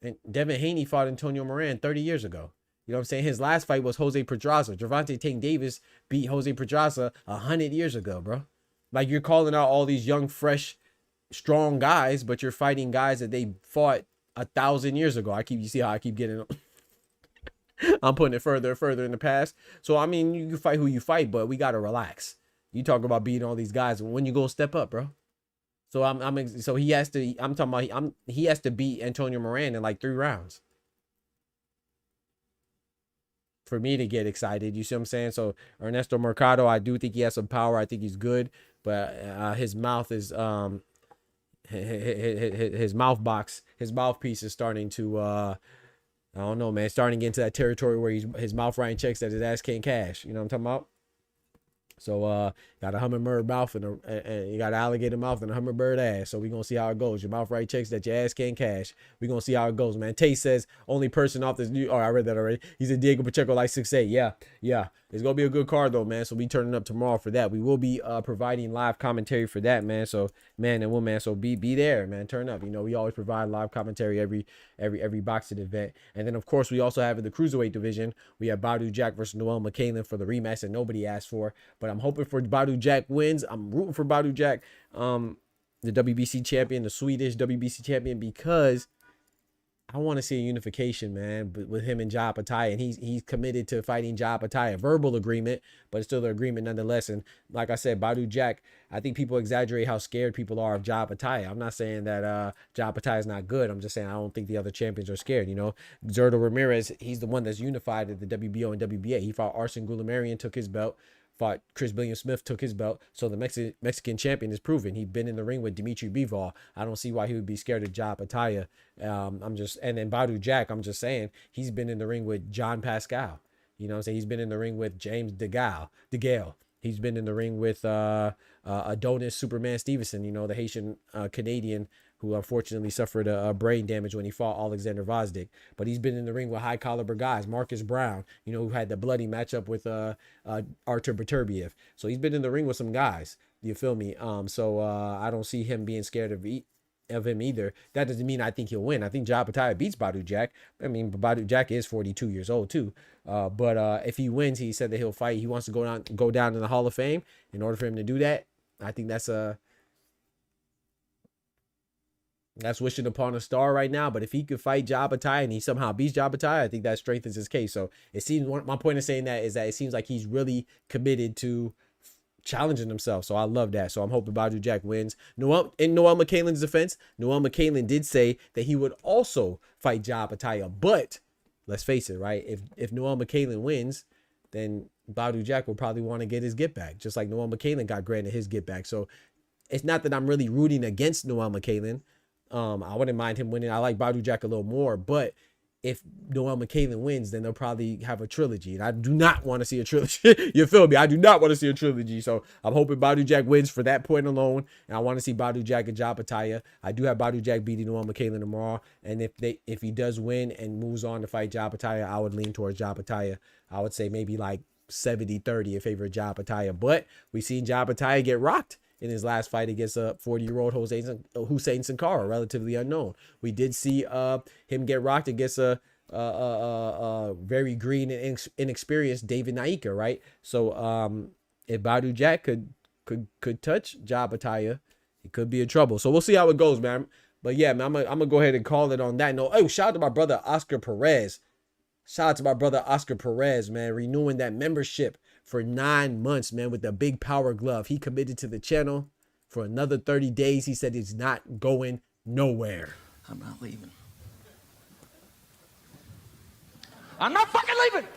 Speaker 1: And Devin Haney fought Antonio Moran 30 years ago. You know what I'm saying? His last fight was Jose Pedraza. Gervonta Tank Davis beat Jose Pedraza 100 years ago, bro. Like, you're calling out all these young, fresh, strong guys, but you're fighting guys that they fought 1,000 years ago. You see how I keep getting I'm putting it further and further in the past. So, I mean, you can fight who you fight, but we got to relax. You talk about beating all these guys. When you go step up, bro? So he has to beat Antonio Moran in like 3 rounds for me to get excited. You see what I'm saying? So Ernesto Mercado, I do think he has some power. I think he's good, but his mouth is his mouthpiece is starting to I don't know, man, starting to get into that territory where his mouth writing checks that his ass can't cash. You know what I'm talking about? So got a hummingbird mouth and you got an alligator mouth and a hummingbird ass. So we gonna see how it goes. Your mouth right checks that your ass can't cash. We gonna see how it goes, man. Tate says only person off this new. Oh, I read that already. He said Diego Pacheco like 6'8". Yeah. It's gonna be a good card though, man. So we turning up tomorrow for that. We will be providing live commentary for that, man. So man and woman, so be there, man. Turn up. You know, we always provide live commentary every boxing event. And then of course we also have in the cruiserweight division, we have Badu Jack versus Noel McCain for the rematch that nobody asked for. But I'm hoping for Badu Jack wins. I'm rooting for Badu Jack, the WBC champion, the Swedish WBC champion, because I want to see a unification, man, with him and Ja Pataya, and he's committed to fighting Ja Pataya. Verbal agreement, but it's still an agreement nonetheless. And like I said, Badu Jack, I think people exaggerate how scared people are of Ja Pataya. I'm not saying that Ja Pataya is not good. I'm just saying I don't think the other champions are scared. You know, Zerto Ramirez, he's the one that's unified at the WBO and WBA. He fought Arsen Gulamarian, took his belt. Fought Chris Billiam Smith, took his belt. So the Mexican champion is proven. He's been in the ring with Dimitri Bivol. I don't see why he would be scared of Ja Pataya. And then Badu Jack, I'm just saying, he's been in the ring with John Pascal. You know what I'm saying? He's been in the ring with James DeGale. He's been in the ring with Adonis Superman Stevenson, you know, the Haitian Canadian who unfortunately suffered a brain damage when he fought Alexander Vazdik. But he's been in the ring with high caliber guys, Marcus Brown, you know, who had the bloody matchup with Artur Beterbiev. So he's been in the ring with some guys. You feel me? So I don't see him being scared of him either. That doesn't mean I think he'll win. I think Ja Pataya beats Badu Jack. I mean, Badu Jack is 42 years old too. But if he wins, he said that he'll fight. He wants to go down in the Hall of Fame. In order for him to do that, I think that's wishing upon a star right now. But if he could fight Ja Pataya and he somehow beats Ja Pataya, I think that strengthens his case. So it seems, my point of saying that is that it seems like he's really committed to challenging himself. So I love that. So I'm hoping Badu Jack wins. In Noel McCain's defense, Noel McCain did say that he would also fight Ja Pataya. But let's face it, right? If Noel McCain wins, then Badu Jack will probably want to get his get back, just like Noel McCain got granted his get back. So it's not that I'm really rooting against Noel McCain. I wouldn't mind him winning. I like Badu Jack a little more, but if Noel McCain wins, then they'll probably have a trilogy, and I do not want to see a trilogy. You feel me? I do not want to see a trilogy. So I'm hoping Badu Jack wins for that point alone, and I want to see Badu Jack and Ja Pataya. I do have Badu Jack beating Noel McCain tomorrow, and if he does win and moves on to fight Ja Pataya, I would lean towards Ja Pataya. I would say maybe like 70-30 in favor of Ja Pataya, but we seen Ja Pataya get rocked in his last fight against a 40-year-old Hussein Sankara, relatively unknown. We did see him get rocked against a very green and inexperienced David Naika, right? So if Badu Jack could touch Ja Pataya, it could be in trouble. So we'll see how it goes, man. But yeah, man, I'm gonna go ahead and call it on that note. Oh, shout out to my brother Oscar Perez. Shout out to my brother Oscar Perez, man, renewing that membership for 9 months, man, with the big power glove. He committed to the channel for another 30 days. He said he's not going nowhere.
Speaker 8: I'm not leaving. I'm not fucking leaving.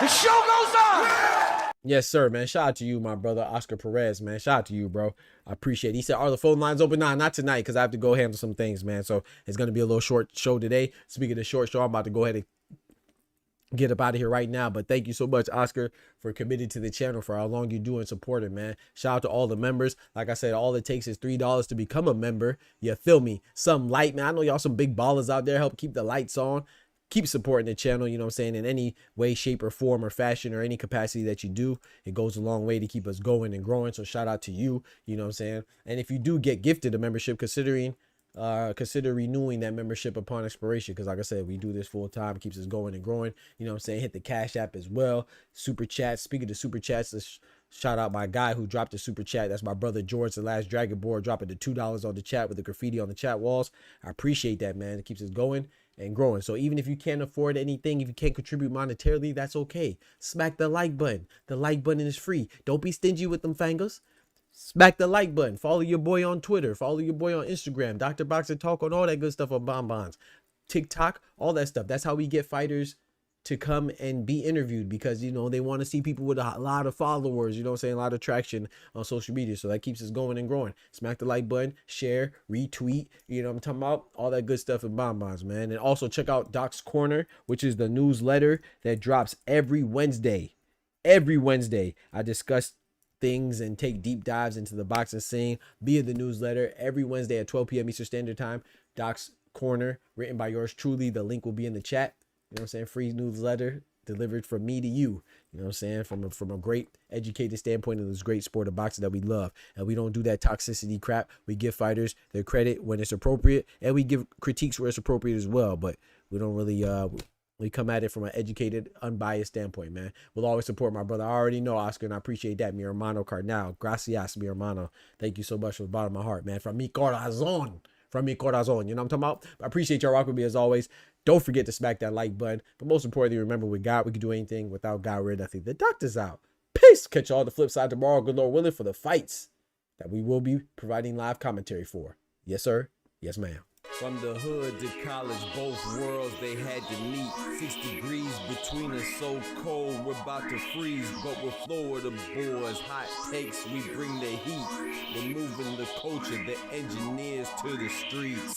Speaker 8: The show goes on.
Speaker 1: Yes, sir, man. Shout out to you, my brother Oscar Perez, man. Shout out to you, bro. I appreciate it. He said, are the phone lines open? Nah, not tonight, because I have to go handle some things, man. So it's going to be a little short show today. Speaking of short show, I'm about to go ahead and get up out of here right now. But thank you so much, Oscar, for committing to the channel, for how long you do and supporting, man. Shout out to all the members. Like I said, all it takes is $3 to become a member. You feel me? Some light, man. I know y'all some big ballers out there. Help keep the lights on. Keep supporting the channel, you know what I'm saying, in any way, shape, or form, or fashion, or any capacity that you do. It goes a long way to keep us going and growing. So shout out to you, you know what I'm saying. And if you do get gifted a membership, consider renewing that membership upon expiration, because like I said, we do this full time, keeps us going and growing, you know what I'm saying. Hit the Cash App as well. Super chat. Speaking of super chats, let's shout out my guy who dropped the super chat. That's my brother George, the last Dragon Board, dropping the $2 on the chat with the graffiti on the chat walls. I appreciate that, man. It keeps us going and growing. So even if you can't afford anything, if you can't contribute monetarily, that's okay. Smack the like button. The like button is free. Don't be stingy with them fingers. Smack the like button. Follow your boy on Twitter. Follow your boy on Instagram. Dr. Boxing Talk, on all that good stuff on Bonbons, TikTok, all that stuff. That's how we get fighters to come and be interviewed, because, you know, they want to see people with a lot of followers, you know what I'm saying, a lot of traction on social media. So that keeps us going and growing. Smack the like button, share, retweet, you know what I'm talking about, all that good stuff in Bonbons, man. And also check out Doc's Corner, which is the newsletter that drops every Wednesday. Every Wednesday I discuss things and take deep dives into the boxing scene via the newsletter every Wednesday at 12 p.m. Eastern Standard Time. Doc's Corner, written by yours truly. The link will be in the chat. You know what I'm saying? Free newsletter delivered from me to you. You know what I'm saying? From a great educated standpoint of this great sport of boxing that we love. And we don't do that toxicity crap. We give fighters their credit when it's appropriate, and we give critiques where it's appropriate as well. But we don't really we come at it from an educated, unbiased standpoint, man. We'll always support my brother. I already know, Oscar, and I appreciate that. Mi hermano Carnal. Gracias, mi hermano. Thank you so much from the bottom of my heart, man. From mi corazón. From mi corazón. You know what I'm talking about? I appreciate y'all rocking with me as always. Don't forget to smack that like button. But most importantly, remember, with God, we can do anything. Without God, we're nothing. The doctor's out. Peace. Catch y'all on the flip side tomorrow. Good Lord willing, for the fights that we will be providing live commentary for. Yes, sir. Yes, ma'am. From the hood to college, both worlds they had to meet. 6 degrees between us, so cold, we're about to freeze. But we're Florida boys, hot takes, we bring the heat. We're moving the culture, the engineers to the streets.